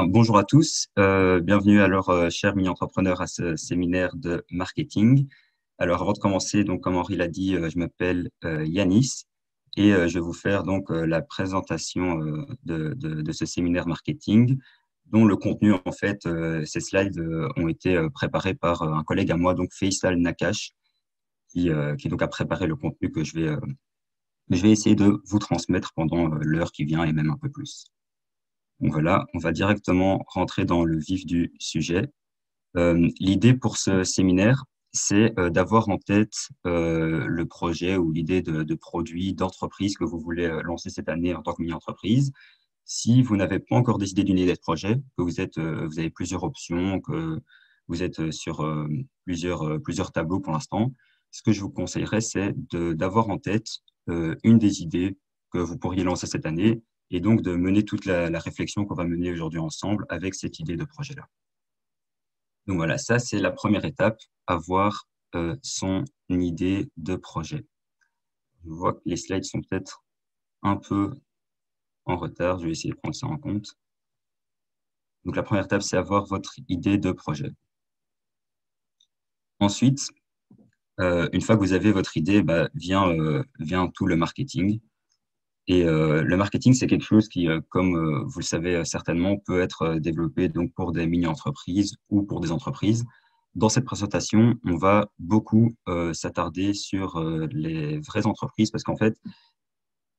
Bonjour à tous, bienvenue alors, chers mini-entrepreneurs, à ce séminaire de marketing. Alors, avant de commencer, donc, comme Henri l'a dit, je m'appelle Yanis et je vais vous faire donc la présentation de ce séminaire marketing, dont le contenu, en fait, ces slides ont été préparés par un collègue à moi, donc Faisal Nakash, qui donc a préparé le contenu que je vais essayer de vous transmettre pendant l'heure qui vient et même un peu plus. Donc voilà, on va directement rentrer dans le vif du sujet. L'idée pour ce séminaire, c'est d'avoir en tête le projet ou l'idée de produit, d'entreprise que vous voulez lancer cette année en tant que mini-entreprise. Si vous n'avez pas encore décidé d'une idée de projet, que vous avez plusieurs options, que vous êtes sur plusieurs tableaux pour l'instant, ce que je vous conseillerais, c'est d'avoir en tête une des idées que vous pourriez lancer cette année et donc de mener toute la réflexion qu'on va mener aujourd'hui ensemble avec cette idée de projet-là. Donc voilà, ça c'est la première étape, avoir son idée de projet. Je vois que les slides sont peut-être un peu en retard, je vais essayer de prendre ça en compte. Donc la première étape, c'est avoir votre idée de projet. Ensuite, une fois que vous avez votre idée, vient tout le marketing. Et le marketing, c'est quelque chose qui, comme vous le savez certainement, peut être développé donc pour des mini-entreprises ou pour des entreprises. Dans cette présentation, on va beaucoup s'attarder sur les vraies entreprises parce qu'en fait,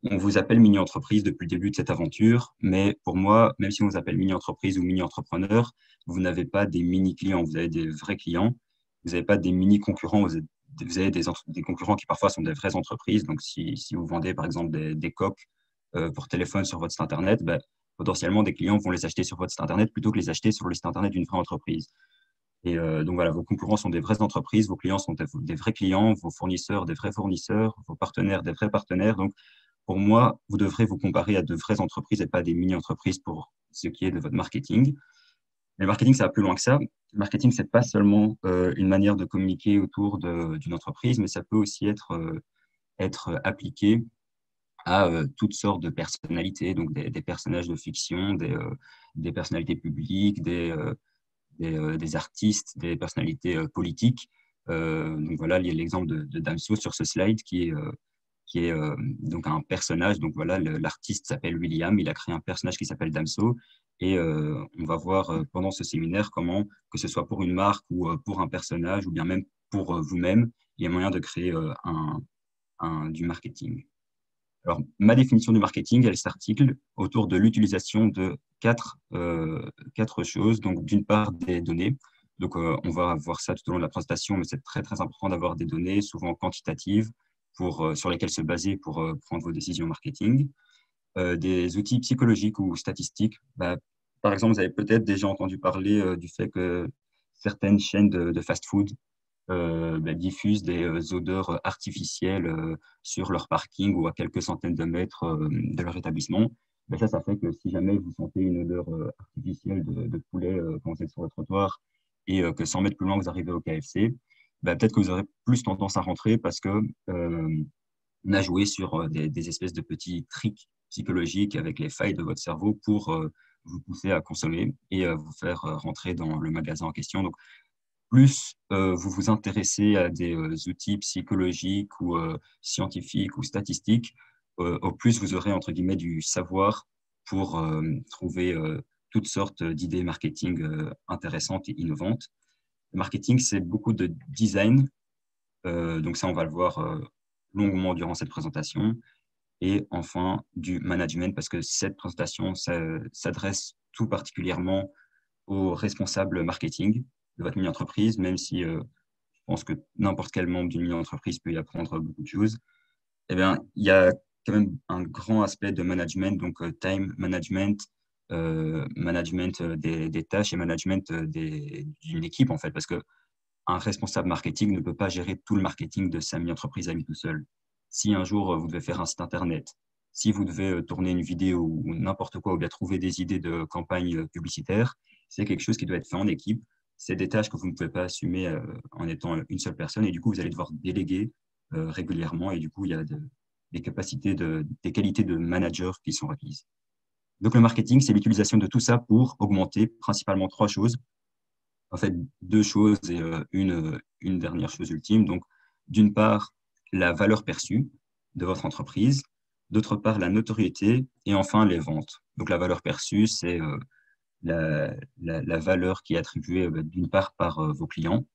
on vous appelle mini-entreprise depuis le début de cette aventure, mais pour moi, même si on vous appelle mini-entreprise ou mini-entrepreneur, vous n'avez pas des mini-clients, vous avez des vrais clients, vous n'avez pas des mini-concurrents, vous avez des concurrents qui parfois sont des vraies entreprises. Donc, si vous vendez par exemple des coques pour téléphone sur votre site Internet, potentiellement des clients vont les acheter sur votre site Internet plutôt que les acheter sur le site Internet d'une vraie entreprise. Et donc voilà, vos concurrents sont des vraies entreprises, vos clients sont des vrais clients, vos fournisseurs des vrais fournisseurs, vos partenaires des vrais partenaires. Donc, pour moi, vous devrez vous comparer à de vraies entreprises et pas des mini-entreprises pour ce qui est de votre marketing. Mais le marketing, ça va plus loin que ça. Le marketing, c'est pas seulement une manière de communiquer autour d'une entreprise, mais ça peut aussi être appliqué à toutes sortes de personnalités, donc des personnages de fiction, des personnalités publiques, des artistes, des personnalités politiques. Donc voilà, il y a l'exemple de Damso sur ce slide qui est donc un personnage. Donc voilà, l'artiste s'appelle William, il a créé un personnage qui s'appelle Damso. Et on va voir pendant ce séminaire comment, que ce soit pour une marque ou pour un personnage, ou bien même pour vous-même, il y a moyen de créer du marketing. Alors, ma définition du marketing, elle s'articule autour de l'utilisation de quatre choses. Donc, d'une part, des données. Donc, on va voir ça tout au long de la présentation, mais c'est très, très important d'avoir des données, souvent quantitatives, sur lesquelles se baser pour prendre vos décisions marketing. Des outils psychologiques ou statistiques. Par exemple, vous avez peut-être déjà entendu parler du fait que certaines chaînes de fast-food diffusent des odeurs artificielles sur leur parking ou à quelques centaines de mètres de leur établissement. Ça fait que si jamais vous sentez une odeur artificielle de poulet quand vous êtes sur le trottoir et que 100 mètres plus loin, vous arrivez au KFC, peut-être que vous aurez plus tendance à rentrer parce que on a joué sur des espèces de petits tricks psychologiques avec les failles de votre cerveau pour vous pousser à consommer et vous faire rentrer dans le magasin en question. Donc, plus vous vous intéressez à des outils psychologiques ou scientifiques ou statistiques, au plus vous aurez, entre guillemets, du savoir pour trouver toutes sortes d'idées marketing intéressantes et innovantes. Le marketing, c'est beaucoup de design. Donc ça, on va le voir longuement durant cette présentation. Et enfin, du management, parce que cette présentation s'adresse tout particulièrement aux responsables marketing de votre mini-entreprise, même si je pense que n'importe quel membre d'une mini-entreprise peut y apprendre beaucoup de choses. Eh bien, il y a quand même un grand aspect de management, donc time management, management des tâches et management d'une équipe, en fait, parce que un responsable marketing ne peut pas gérer tout le marketing de sa mini-entreprise à lui tout seul. Si un jour, vous devez faire un site internet, si vous devez tourner une vidéo ou n'importe quoi, ou bien trouver des idées de campagne publicitaire, c'est quelque chose qui doit être fait en équipe. C'est des tâches que vous ne pouvez pas assumer en étant une seule personne, et du coup, vous allez devoir déléguer régulièrement, et du coup, il y a des capacités, des qualités de manager qui sont requises. Donc, le marketing, c'est l'utilisation de tout ça pour augmenter principalement trois choses. En fait, deux choses et une dernière chose ultime. Donc, d'une part, la valeur perçue de votre entreprise, d'autre part, la notoriété et enfin les ventes. Donc, la valeur perçue, c'est la valeur qui est attribuée d'une part par vos clients,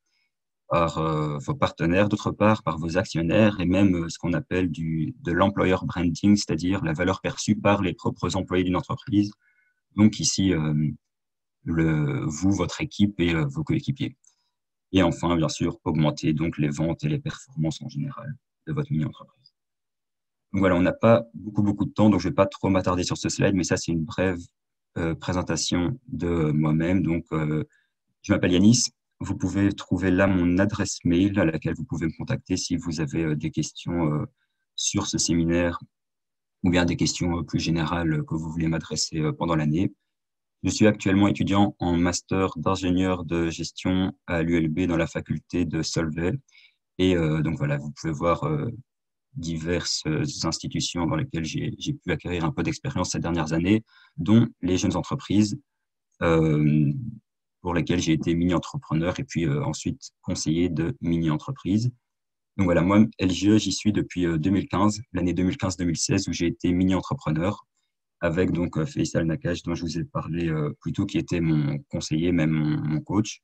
par vos partenaires, d'autre part par vos actionnaires et même ce qu'on appelle de l'employer branding, c'est-à-dire la valeur perçue par les propres employés d'une entreprise. Donc ici, vous, votre équipe et vos coéquipiers. Et enfin, bien sûr, augmenter donc les ventes et les performances en général de votre mini-entreprise. Donc voilà, on n'a pas beaucoup de temps, donc je ne vais pas trop m'attarder sur ce slide, mais ça, c'est une brève présentation de moi-même. Donc, je m'appelle Yanis. Vous pouvez trouver là mon adresse mail à laquelle vous pouvez me contacter si vous avez des questions sur ce séminaire ou bien des questions plus générales que vous voulez m'adresser pendant l'année. Je suis actuellement étudiant en master d'ingénieur de gestion à l'ULB dans la faculté de Solvay. Et donc voilà, vous pouvez voir diverses institutions dans lesquelles j'ai pu acquérir un peu d'expérience ces dernières années, dont les jeunes entreprises euh, pour lesquelles j'ai été mini-entrepreneur et puis ensuite conseiller de mini-entreprise. Donc voilà, moi, LGE, j'y suis depuis 2015, l'année 2015-2016 où j'ai été mini-entrepreneur avec donc Faisal Nakash dont je vous ai parlé plus tôt, qui était mon conseiller, même mon coach.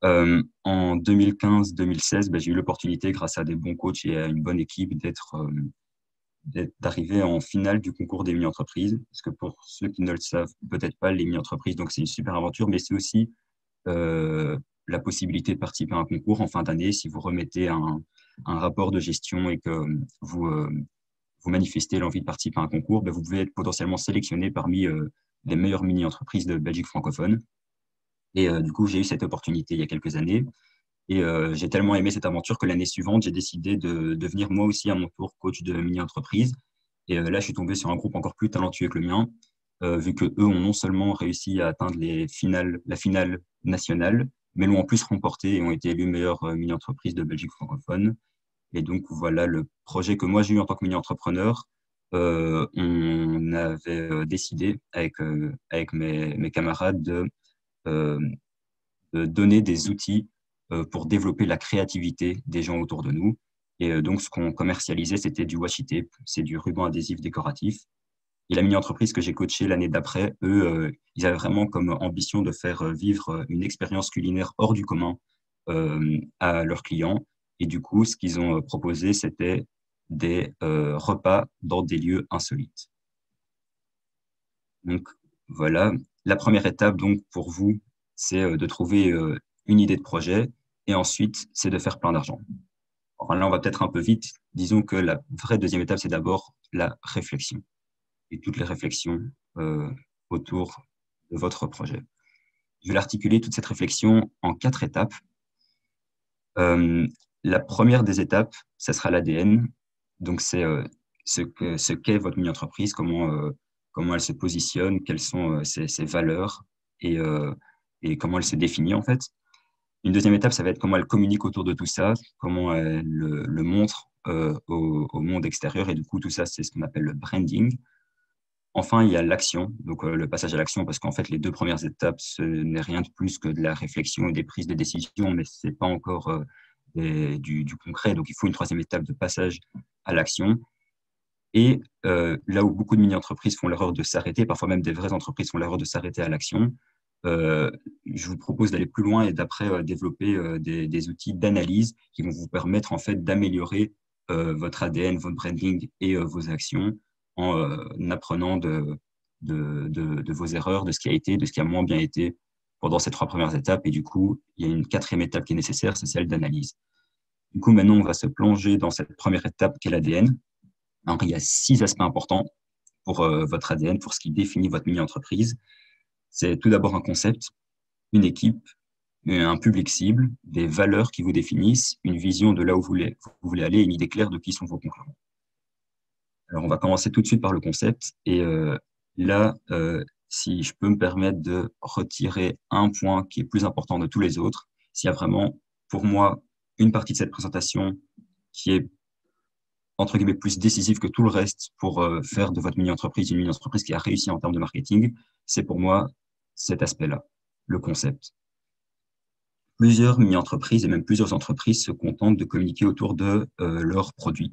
En 2015-2016, j'ai eu l'opportunité, grâce à des bons coachs et à une bonne équipe, d'arriver en finale du concours des mini-entreprises. Parce que pour ceux qui ne le savent peut-être pas, les mini-entreprises, donc c'est une super aventure, mais c'est aussi la possibilité de participer à un concours en fin d'année si vous remettez un rapport de gestion et que vous manifestez l'envie de participer à un concours, vous pouvez être potentiellement sélectionné parmi les meilleures mini-entreprises de Belgique francophone. Et du coup, j'ai eu cette opportunité il y a quelques années. Et j'ai tellement aimé cette aventure que l'année suivante, j'ai décidé de devenir moi aussi à mon tour coach de mini-entreprise. Et là, je suis tombé sur un groupe encore plus talentueux que le mien, vu que eux ont non seulement réussi à atteindre la finale nationale, mais l'ont en plus remporté et ont été élus meilleure mini-entreprise de Belgique francophone. Et donc, voilà le projet que moi j'ai eu en tant que mini-entrepreneur. On avait décidé avec mes camarades euh, de donner des outils pour développer la créativité des gens autour de nous. Et donc, ce qu'on commercialisait, c'était du washi tape, c'est du ruban adhésif décoratif. Et la mini-entreprise que j'ai coachée l'année d'après, eux, ils avaient vraiment comme ambition de faire vivre une expérience culinaire hors du commun à leurs clients. Et du coup, ce qu'ils ont proposé, c'était des repas dans des lieux insolites. Donc, voilà. La première étape, donc, pour vous, c'est de trouver une idée de projet et ensuite, c'est de faire plein d'argent. Enfin, là, on va peut-être un peu vite. Disons que la vraie deuxième étape, c'est d'abord la réflexion et toutes les réflexions euh, autour de votre projet. Je vais l'articuler, toute cette réflexion, en 4 étapes. La première des étapes, ça sera l'ADN. Donc, c'est ce qu'est votre mini-entreprise, comment elle se positionne, quelles sont ses valeurs et comment elle se définit en fait. Une deuxième étape, ça va être comment elle communique autour de tout ça, comment elle le montre au monde extérieur. Et du coup, tout ça, c'est ce qu'on appelle le branding. Enfin, il y a l'action, donc le passage à l'action, parce qu'en fait, les 2 premières étapes, ce n'est rien de plus que de la réflexion et des prises de décision, mais ce n'est pas encore du concret. Donc, il faut une troisième étape de passage à l'action. Et là où beaucoup de mini-entreprises font l'erreur de s'arrêter, parfois même des vraies entreprises font l'erreur de s'arrêter à l'action, je vous propose d'aller plus loin et d'après développer des outils d'analyse qui vont vous permettre en fait d'améliorer votre ADN, votre branding et vos actions en apprenant de vos erreurs, de ce qui a été, de ce qui a moins bien été pendant ces 3 premières étapes. Et du coup, il y a une 4e étape qui est nécessaire, c'est celle d'analyse. Du coup, maintenant, on va se plonger dans cette première étape qui est l'ADN. Alors, il y a 6 aspects importants pour votre ADN, pour ce qui définit votre mini-entreprise. C'est tout d'abord un concept, une équipe, un public cible, des valeurs qui vous définissent, une vision de là où vous voulez aller, une idée claire de qui sont vos concurrents. Alors, on va commencer tout de suite par le concept. Et là, si je peux me permettre de retirer un point qui est plus important de tous les autres, s'il y a vraiment, pour moi, une partie de cette présentation qui est entre guillemets, plus décisif que tout le reste pour faire de votre mini-entreprise une mini-entreprise qui a réussi en termes de marketing, c'est pour moi cet aspect-là, le concept. Plusieurs mini-entreprises et même plusieurs entreprises se contentent de communiquer autour de leurs produits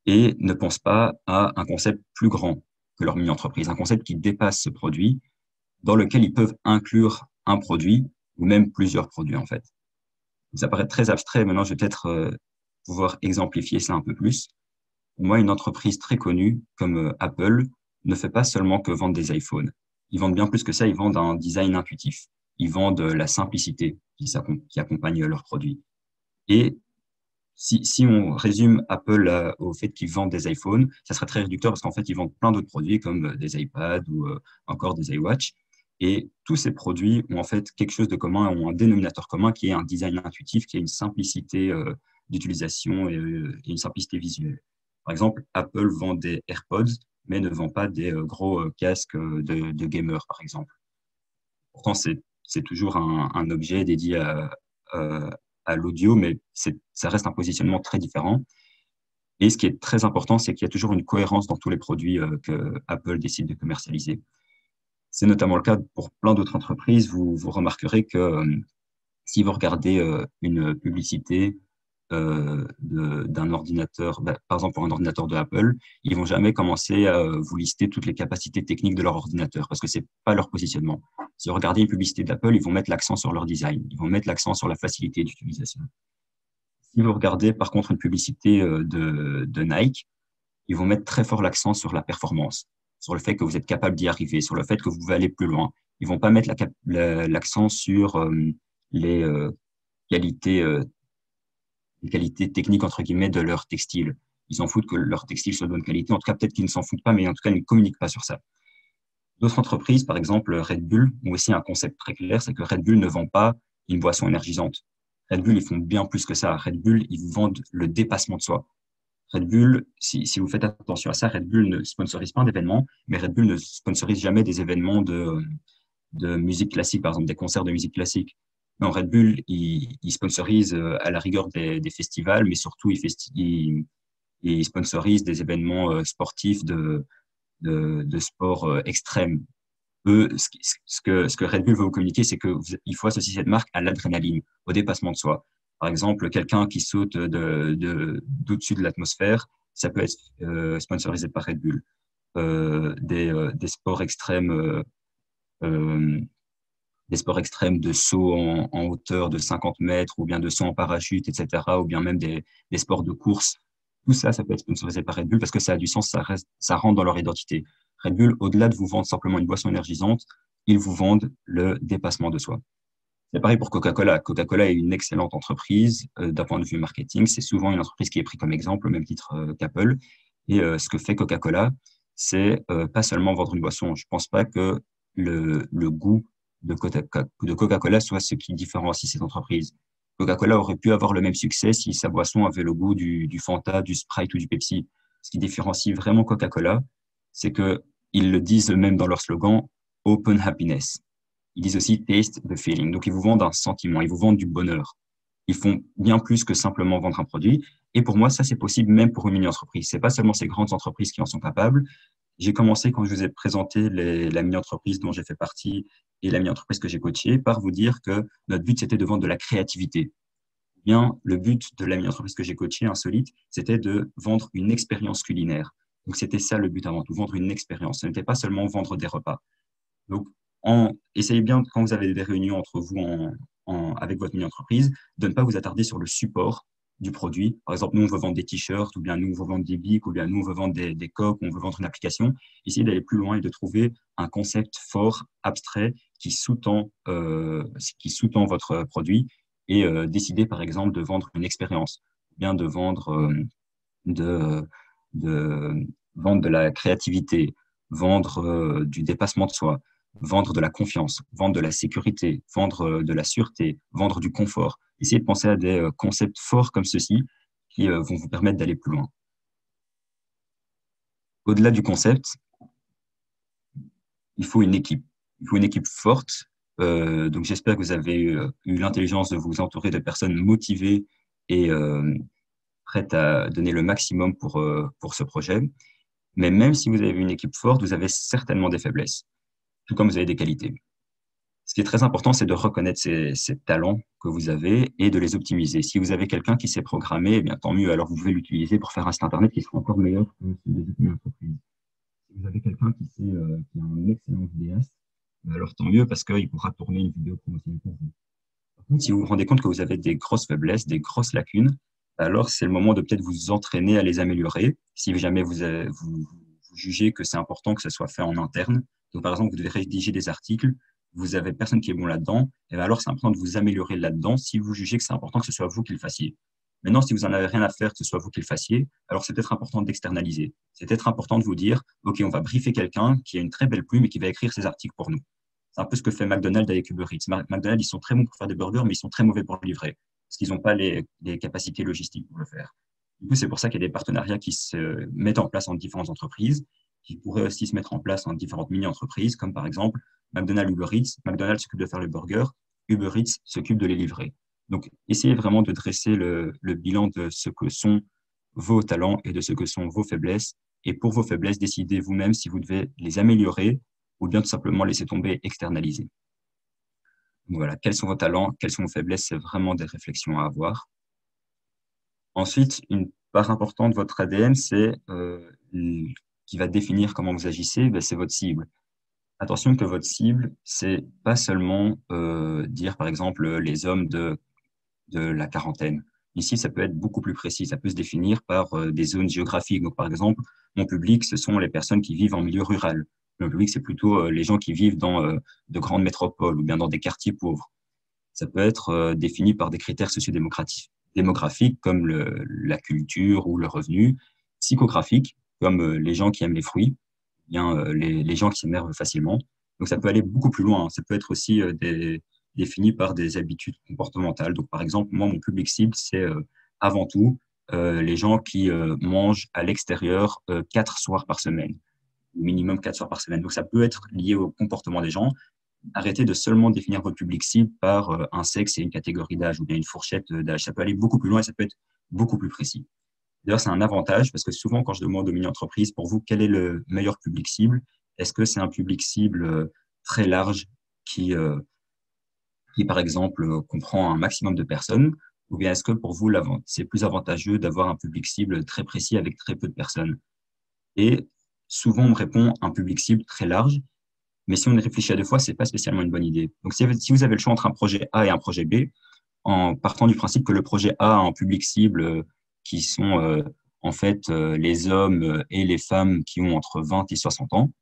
et ne pensent pas à un concept plus grand que leur mini-entreprise, un concept qui dépasse ce produit, dans lequel ils peuvent inclure un produit ou même plusieurs produits en fait. Ça paraît très abstrait, maintenant je vais peut-être pouvoir exemplifier ça un peu plus. Pour moi, une entreprise très connue comme Apple ne fait pas seulement que vendre des iPhones. Ils vendent bien plus que ça, ils vendent un design intuitif. Ils vendent la simplicité qui accompagne leurs produits. Et si on résume Apple au fait qu'ils vendent des iPhones, ça serait très réducteur parce qu'en fait, ils vendent plein d'autres produits comme des iPads ou encore des iWatch. Et tous ces produits ont en fait quelque chose de commun, ont un dénominateur commun qui est un design intuitif, qui est une simplicité d'utilisation et une simplicité visuelle. Par exemple, Apple vend des AirPods, mais ne vend pas des gros casques de gamers, par exemple. Pourtant, c'est toujours un objet dédié à l'audio, mais ça reste un positionnement très différent. Et ce qui est très important, c'est qu'il y a toujours une cohérence dans tous les produits que Apple décide de commercialiser. C'est notamment le cas pour plein d'autres entreprises. Vous remarquerez que si vous regardez une publicité d'un ordinateur, par exemple pour un ordinateur de Apple, ils vont jamais commencer à vous lister toutes les capacités techniques de leur ordinateur parce que c'est pas leur positionnement. Si vous regardez une publicité d'Apple, ils vont mettre l'accent sur leur design, ils vont mettre l'accent sur la facilité d'utilisation. Si vous regardez par contre une publicité de Nike, ils vont mettre très fort l'accent sur la performance, sur le fait que vous êtes capable d'y arriver, sur le fait que vous pouvez aller plus loin. Ils vont pas mettre l'accent sur les qualités les qualités techniques, entre guillemets, de leur textile. Ils s'en foutent que leur textile soit de bonne qualité. En tout cas, peut-être qu'ils ne s'en foutent pas, mais en tout cas, ils ne communiquent pas sur ça. D'autres entreprises, par exemple Red Bull, ont aussi un concept très clair, c'est que Red Bull ne vend pas une boisson énergisante. Red Bull, ils font bien plus que ça. Red Bull, ils vous vendent le dépassement de soi. Red Bull, si vous faites attention à ça, Red Bull ne sponsorise pas d'événements, mais Red Bull ne sponsorise jamais des événements de musique classique, par exemple des concerts de musique classique. Non, Red Bull, il sponsorise à la rigueur des festivals, mais surtout, il sponsorise des événements sportifs de sport extrême. Eux, ce que Red Bull veut vous communiquer, c'est qu'il faut associer cette marque à l'adrénaline, au dépassement de soi. Par exemple, quelqu'un qui saute d'au-dessus de l'atmosphère, ça peut être sponsorisé par Red Bull. Des sports extrêmes euh, des sports extrêmes de saut en hauteur de 50 mètres ou bien de saut en parachute, etc., ou bien même des sports de course. Tout ça, ça peut être sponsorisé par Red Bull parce que ça a du sens, ça rentre dans leur identité. Red Bull, au-delà de vous vendre simplement une boisson énergisante, ils vous vendent le dépassement de soi. C'est pareil pour Coca-Cola. Coca-Cola est une excellente entreprise d'un point de vue marketing. C'est souvent une entreprise qui est prise comme exemple au même titre qu'Apple. Et ce que fait Coca-Cola, c'est pas seulement vendre une boisson. Je pense pas que le goût de Coca-Cola soit ce qui différencie ces entreprises. Coca-Cola aurait pu avoir le même succès si sa boisson avait le goût du Fanta, du Sprite ou du Pepsi. Ce qui différencie vraiment Coca-Cola, c'est que ils le disent eux-mêmes dans leur slogan Open Happiness. Ils disent aussi taste the feeling. Donc, ils vous vendent un sentiment, ils vous vendent du bonheur. Ils font bien plus que simplement vendre un produit. Et pour moi, ça, c'est possible même pour une mini-entreprise. C'est pas seulement ces grandes entreprises qui en sont capables. J'ai commencé, quand je vous ai présenté la mini-entreprise dont j'ai fait partie et la mini-entreprise que j'ai coachée, par vous dire que notre but, c'était de vendre de la créativité. Bien, le but de la mini-entreprise que j'ai coachée, Insolite, c'était de vendre une expérience culinaire. Donc, c'était ça le but avant tout, vendre une expérience. Ce n'était pas seulement vendre des repas. Donc, essayez bien, quand vous avez des réunions entre vous avec votre mini-entreprise, de ne pas vous attarder sur le support du produit. Par exemple, nous, on veut vendre des t-shirts, ou bien nous, on veut vendre des bics, ou bien nous, on veut vendre des coques, ou on veut vendre une application. Essayez d'aller plus loin et de trouver un concept fort, abstrait, qui sous-tend votre produit et décider, par exemple, de vendre une expérience, ou bien de, de vendre de la créativité, vendre du dépassement de soi, vendre de la confiance, vendre de la sécurité, vendre de la sûreté, vendre du confort. Essayez de penser à des concepts forts comme ceux-ci qui vont vous permettre d'aller plus loin. Au-delà du concept, il faut une équipe. Il faut une équipe forte. Donc, j'espère que vous avez eu l'intelligence de vous entourer de personnes motivées et prête à donner le maximum pour ce projet. Mais même si vous avez une équipe forte, vous avez certainement des faiblesses, tout comme vous avez des qualités. Ce qui est très important, c'est de reconnaître ces talents que vous avez et de les optimiser. Si vous avez quelqu'un qui sait programmer, eh bien, tant mieux. Alors, vous pouvez l'utiliser pour faire un site Internet qui sera encore meilleur que celui des autres entreprises. Si vous avez quelqu'un qui est un excellent vidéaste, alors tant mieux parce qu'il pourra tourner une vidéo promotionnelle pour vous. Par contre, si vous vous rendez compte que vous avez des grosses faiblesses, des grosses lacunes, alors c'est le moment de peut-être vous entraîner à les améliorer. Si jamais vous jugez que c'est important que ça soit fait en interne, donc par exemple, vous devez rédiger des articles, vous avez personne qui est bon là-dedans, et bien alors c'est important de vous améliorer là-dedans si vous jugez que c'est important que ce soit vous qui le fassiez. Maintenant, si vous n'en avez rien à faire que ce soit vous qui le fassiez, alors c'est peut-être important d'externaliser. C'est peut-être important de vous dire, OK, on va briefer quelqu'un qui a une très belle plume et qui va écrire ses articles pour nous. C'est un peu ce que fait McDonald's avec Uber Eats. McDonald's, ils sont très bons pour faire des burgers, mais ils sont très mauvais pour le livrer, parce qu'ils n'ont pas les capacités logistiques pour le faire. Du coup, c'est pour ça qu'il y a des partenariats qui se mettent en place entre différentes entreprises, qui pourraient aussi se mettre en place en différentes mini-entreprises, comme par exemple McDonald's, Uber Eats. McDonald's s'occupe de faire le burger, Uber Eats s'occupe de les livrer. Donc, essayez vraiment de dresser le bilan de ce que sont vos talents et de ce que sont vos faiblesses. Et pour vos faiblesses, décidez vous-même si vous devez les améliorer ou bien tout simplement laisser tomber et externaliser. Donc voilà, quels sont vos talents, quelles sont vos faiblesses, c'est vraiment des réflexions à avoir. Ensuite, une part importante de votre ADN, qui va définir comment vous agissez, ben, c'est votre cible. Attention que votre cible, c'est pas seulement dire, par exemple, les hommes de la quarantaine. Ici, ça peut être beaucoup plus précis. Ça peut se définir par des zones géographiques. Donc, par exemple, mon public, ce sont les personnes qui vivent en milieu rural. Mon public, c'est plutôt les gens qui vivent dans de grandes métropoles ou bien dans des quartiers pauvres. Ça peut être défini par des critères sociodémographiques comme la culture ou le revenu, psychographiques comme les gens qui aiment les fruits, bien les gens qui s'énervent facilement. Donc, ça peut aller beaucoup plus loin. Ça peut être aussi défini par des habitudes comportementales. Donc, par exemple, moi, mon public cible, c'est avant tout les gens qui mangent à l'extérieur 4 soirs par semaine, minimum 4 soirs par semaine. Donc, ça peut être lié au comportement des gens. Arrêtez de seulement définir votre public cible par un sexe et une catégorie d'âge ou bien une fourchette d'âge. Ça peut aller beaucoup plus loin et ça peut être beaucoup plus précis. D'ailleurs, c'est un avantage parce que souvent, quand je demande aux mini-entreprises, pour vous, quel est le meilleur public cible? Est-ce que c'est un public cible très large qui, par exemple, comprend un maximum de personnes? Ou bien est-ce que pour vous, c'est plus avantageux d'avoir un public cible très précis avec très peu de personnes? Et souvent, on me répond un public cible très large, mais si on y réfléchit à deux fois, c'est pas spécialement une bonne idée. Donc, si vous avez le choix entre un projet A et un projet B, en partant du principe que le projet A a un public cible qui sont en fait les hommes et les femmes qui ont entre 20 et 60 ans,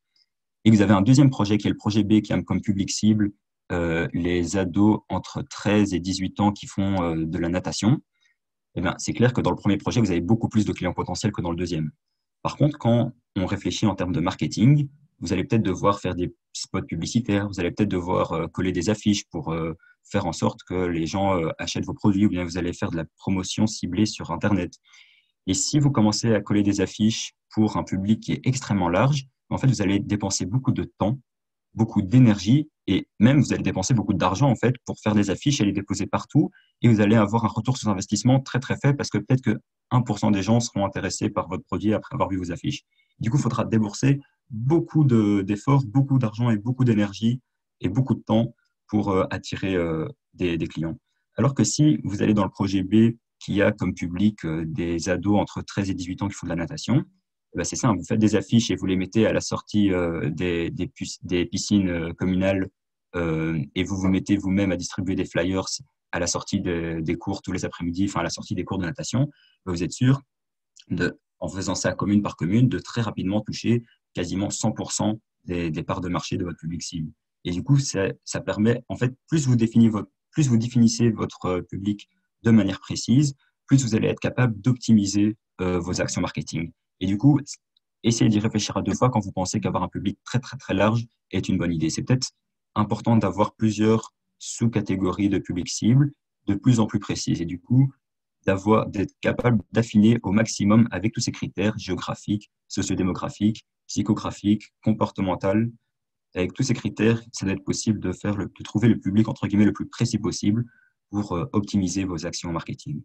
et vous avez un deuxième projet qui est le projet B qui a comme public cible les ados entre 13 et 18 ans qui font de la natation, eh bien, c'est clair que dans le premier projet, vous avez beaucoup plus de clients potentiels que dans le deuxième. Par contre, quand on réfléchit en termes de marketing, vous allez peut-être devoir faire des spots publicitaires, vous allez peut-être devoir coller des affiches pour faire en sorte que les gens achètent vos produits, ou bien vous allez faire de la promotion ciblée sur Internet. Et si vous commencez à coller des affiches pour un public qui est extrêmement large, en fait, vous allez dépenser beaucoup de temps, beaucoup d'énergie et même vous allez dépenser beaucoup d'argent en fait pour faire des affiches et les déposer partout et vous allez avoir un retour sur investissement très très faible parce que peut-être que 1% des gens seront intéressés par votre produit après avoir vu vos affiches. Du coup, il faudra débourser beaucoup d'efforts, beaucoup d'argent et beaucoup d'énergie et beaucoup de temps pour attirer des clients. Alors que si vous allez dans le projet B qui a comme public des ados entre 13 et 18 ans qui font de la natation, ben c'est simple, vous faites des affiches et vous les mettez à la sortie des piscines communales et vous vous mettez vous-même à distribuer des flyers à la sortie des cours tous les après-midi, enfin à la sortie des cours de natation, vous êtes sûr, en faisant ça commune par commune, de très rapidement toucher quasiment 100% des parts de marché de votre public cible. Et du coup, ça permet, en fait, plus vous définissez votre public de manière précise, plus vous allez être capable d'optimiser vos actions marketing. Et du coup, essayez d'y réfléchir à deux fois quand vous pensez qu'avoir un public très, très, très large est une bonne idée. C'est peut-être important d'avoir plusieurs sous-catégories de public cible de plus en plus précises. Et du coup, d'être capable d'affiner au maximum avec tous ces critères géographiques, sociodémographiques, psychographiques, comportementaux. Avec tous ces critères, ça doit être possible de trouver le public entre guillemets le plus précis possible pour optimiser vos actions marketing.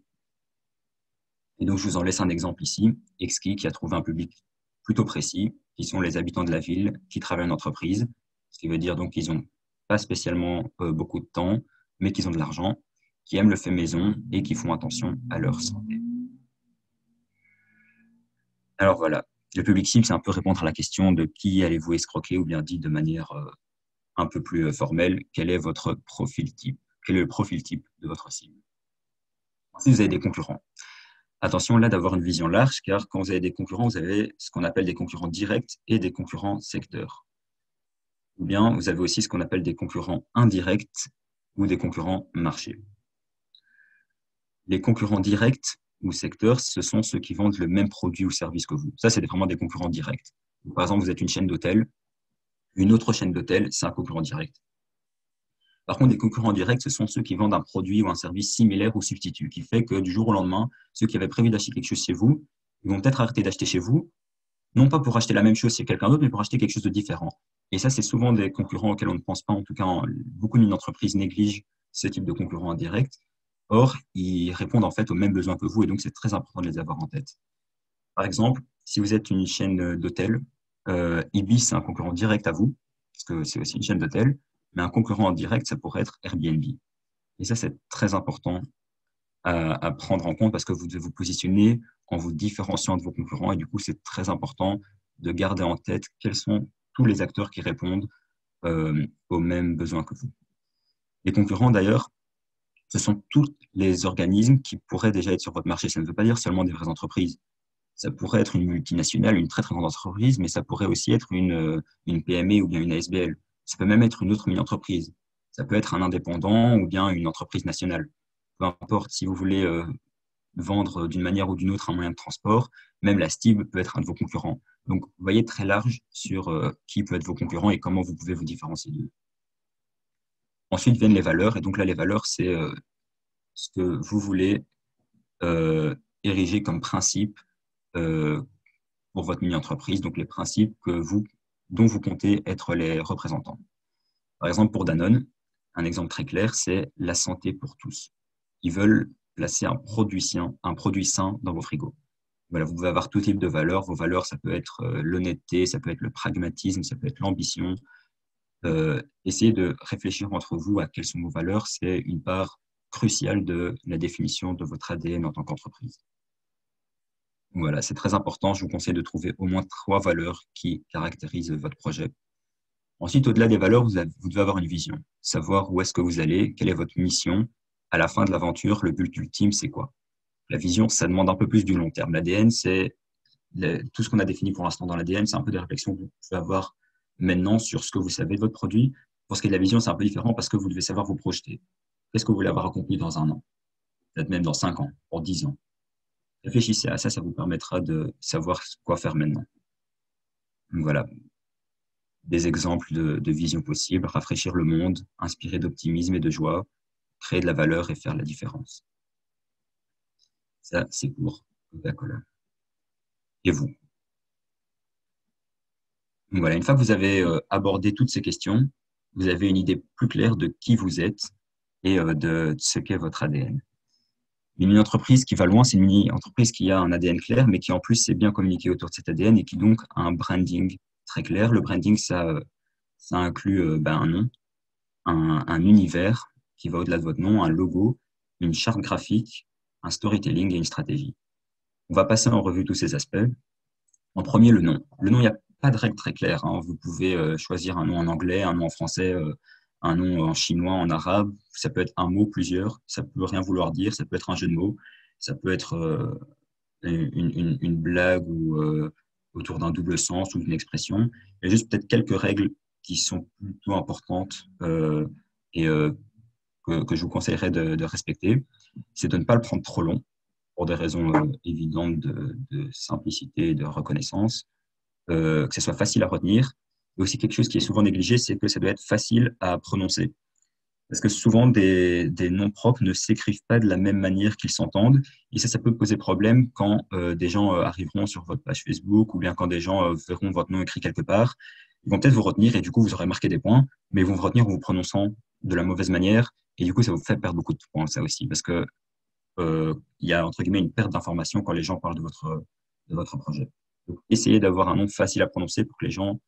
Et donc, je vous en laisse un exemple ici. Exki qui a trouvé un public plutôt précis, qui sont les habitants de la ville qui travaillent en entreprise, ce qui veut dire donc qu'ils n'ont pas spécialement beaucoup de temps, mais qu'ils ont de l'argent, qui aiment le fait maison et qui font attention à leur santé. Alors voilà, le public cible, c'est un peu répondre à la question de qui allez-vous escroquer, ou bien dit de manière un peu plus formelle, quel est votre profil type, quel est le profil type de votre cible. Ensuite, vous avez des concurrents. Attention là d'avoir une vision large, car quand vous avez des concurrents, vous avez ce qu'on appelle des concurrents directs et des concurrents secteurs. Ou bien vous avez aussi ce qu'on appelle des concurrents indirects ou des concurrents marchés. Les concurrents directs ou secteurs, ce sont ceux qui vendent le même produit ou service que vous. Ça, c'est vraiment des concurrents directs. Par exemple, vous êtes une chaîne d'hôtels, une autre chaîne d'hôtels, c'est un concurrent direct. Par contre, des concurrents directs, ce sont ceux qui vendent un produit ou un service similaire ou substitut, qui fait que du jour au lendemain, ceux qui avaient prévu d'acheter quelque chose chez vous, ils vont peut-être arrêter d'acheter chez vous, non pas pour acheter la même chose chez quelqu'un d'autre, mais pour acheter quelque chose de différent. Et ça, c'est souvent des concurrents auxquels on ne pense pas. En tout cas, beaucoup d'entreprises négligent ce type de concurrents indirects. Or, ils répondent en fait aux mêmes besoins que vous, et donc c'est très important de les avoir en tête. Par exemple, si vous êtes une chaîne d'hôtels, Ibis, c'est un concurrent direct à vous, parce que c'est aussi une chaîne d'hôtels, mais un concurrent en direct, ça pourrait être Airbnb. Et ça, c'est très important à prendre en compte parce que vous devez vous positionner en vous différenciant de vos concurrents. Et du coup, c'est très important de garder en tête quels sont tous les acteurs qui répondent aux mêmes besoins que vous. Les concurrents, d'ailleurs, ce sont tous les organismes qui pourraient déjà être sur votre marché. Ça ne veut pas dire seulement des vraies entreprises. Ça pourrait être une multinationale, une très très grande entreprise, mais ça pourrait aussi être une PME ou bien une ASBL. Ça peut même être une autre mini-entreprise. Ça peut être un indépendant ou bien une entreprise nationale. Peu importe, si vous voulez vendre d'une manière ou d'une autre un moyen de transport, même la STIB peut être un de vos concurrents. Donc, vous voyez très large sur qui peut être vos concurrents et comment vous pouvez vous différencier d'eux. Ensuite viennent les valeurs. Et donc là, les valeurs, c'est ce que vous voulez ériger comme principe pour votre mini-entreprise, donc les principes dont vous comptez être les représentants. Par exemple, pour Danone, un exemple très clair, c'est la santé pour tous. Ils veulent placer un produit sain dans vos frigos. Voilà, vous pouvez avoir tout type de valeurs. Vos valeurs, ça peut être l'honnêteté, ça peut être le pragmatisme, ça peut être l'ambition. Essayez de réfléchir entre vous à quelles sont vos valeurs. C'est une part cruciale de la définition de votre ADN en tant qu'entreprise. Voilà, c'est très important. Je vous conseille de trouver au moins 3 valeurs qui caractérisent votre projet. Ensuite, au-delà des valeurs, vous devez avoir une vision, savoir où est-ce que vous allez, quelle est votre mission. À la fin de l'aventure, le but ultime, c'est quoi? La vision, ça demande un peu plus du long terme. L'ADN, c'est tout ce qu'on a défini pour l'instant dans l'ADN, c'est un peu des réflexions que vous pouvez avoir maintenant sur ce que vous savez de votre produit. Pour ce qui est de la vision, c'est un peu différent parce que vous devez savoir vous projeter. Qu'est-ce que vous voulez avoir accompli dans 1 an? Peut-être même dans 5 ans, pour 10 ans. Réfléchissez à ça, ça vous permettra de savoir quoi faire maintenant. Donc voilà, des exemples de vision possible, rafraîchir le monde, inspirer d'optimisme et de joie, créer de la valeur et faire la différence. Ça, c'est pour Coca-Cola. Et vous? Donc voilà, une fois que vous avez abordé toutes ces questions, vous avez une idée plus claire de qui vous êtes et de ce qu'est votre ADN. Une mini-entreprise qui va loin, c'est une mini-entreprise qui a un ADN clair, mais qui en plus sait bien communiquer autour de cet ADN et qui donc a un branding très clair. Le branding, ça inclut un nom, un univers qui va au-delà de votre nom, un logo, une charte graphique, un storytelling et une stratégie. On va passer en revue tous ces aspects. En premier, le nom. Le nom, il n'y a pas de règle très claire, hein. Vous pouvez choisir un nom en anglais, un nom en français, un nom en chinois, en arabe. Ça peut être un mot, plusieurs. Ça peut rien vouloir dire. Ça peut être un jeu de mots. Ça peut être une blague ou autour d'un double sens ou d'une expression. Il y a juste peut-être quelques règles qui sont plutôt importantes et que je vous conseillerais de respecter. C'est de ne pas le prendre trop long pour des raisons évidentes de simplicité et de reconnaissance. Que ce soit facile à retenir. Et aussi quelque chose qui est souvent négligé, c'est que ça doit être facile à prononcer. Parce que souvent, des noms propres ne s'écrivent pas de la même manière qu'ils s'entendent. Et ça peut poser problème quand des gens arriveront sur votre page Facebook ou bien quand des gens verront votre nom écrit quelque part. Ils vont peut-être vous retenir et du coup, vous aurez marqué des points, mais ils vont vous retenir en vous prononçant de la mauvaise manière. Et du coup, ça vous fait perdre beaucoup de points, ça aussi. Parce que il y a entre guillemets une perte d'information quand les gens parlent de votre projet. Donc, essayez d'avoir un nom facile à prononcer pour que les gens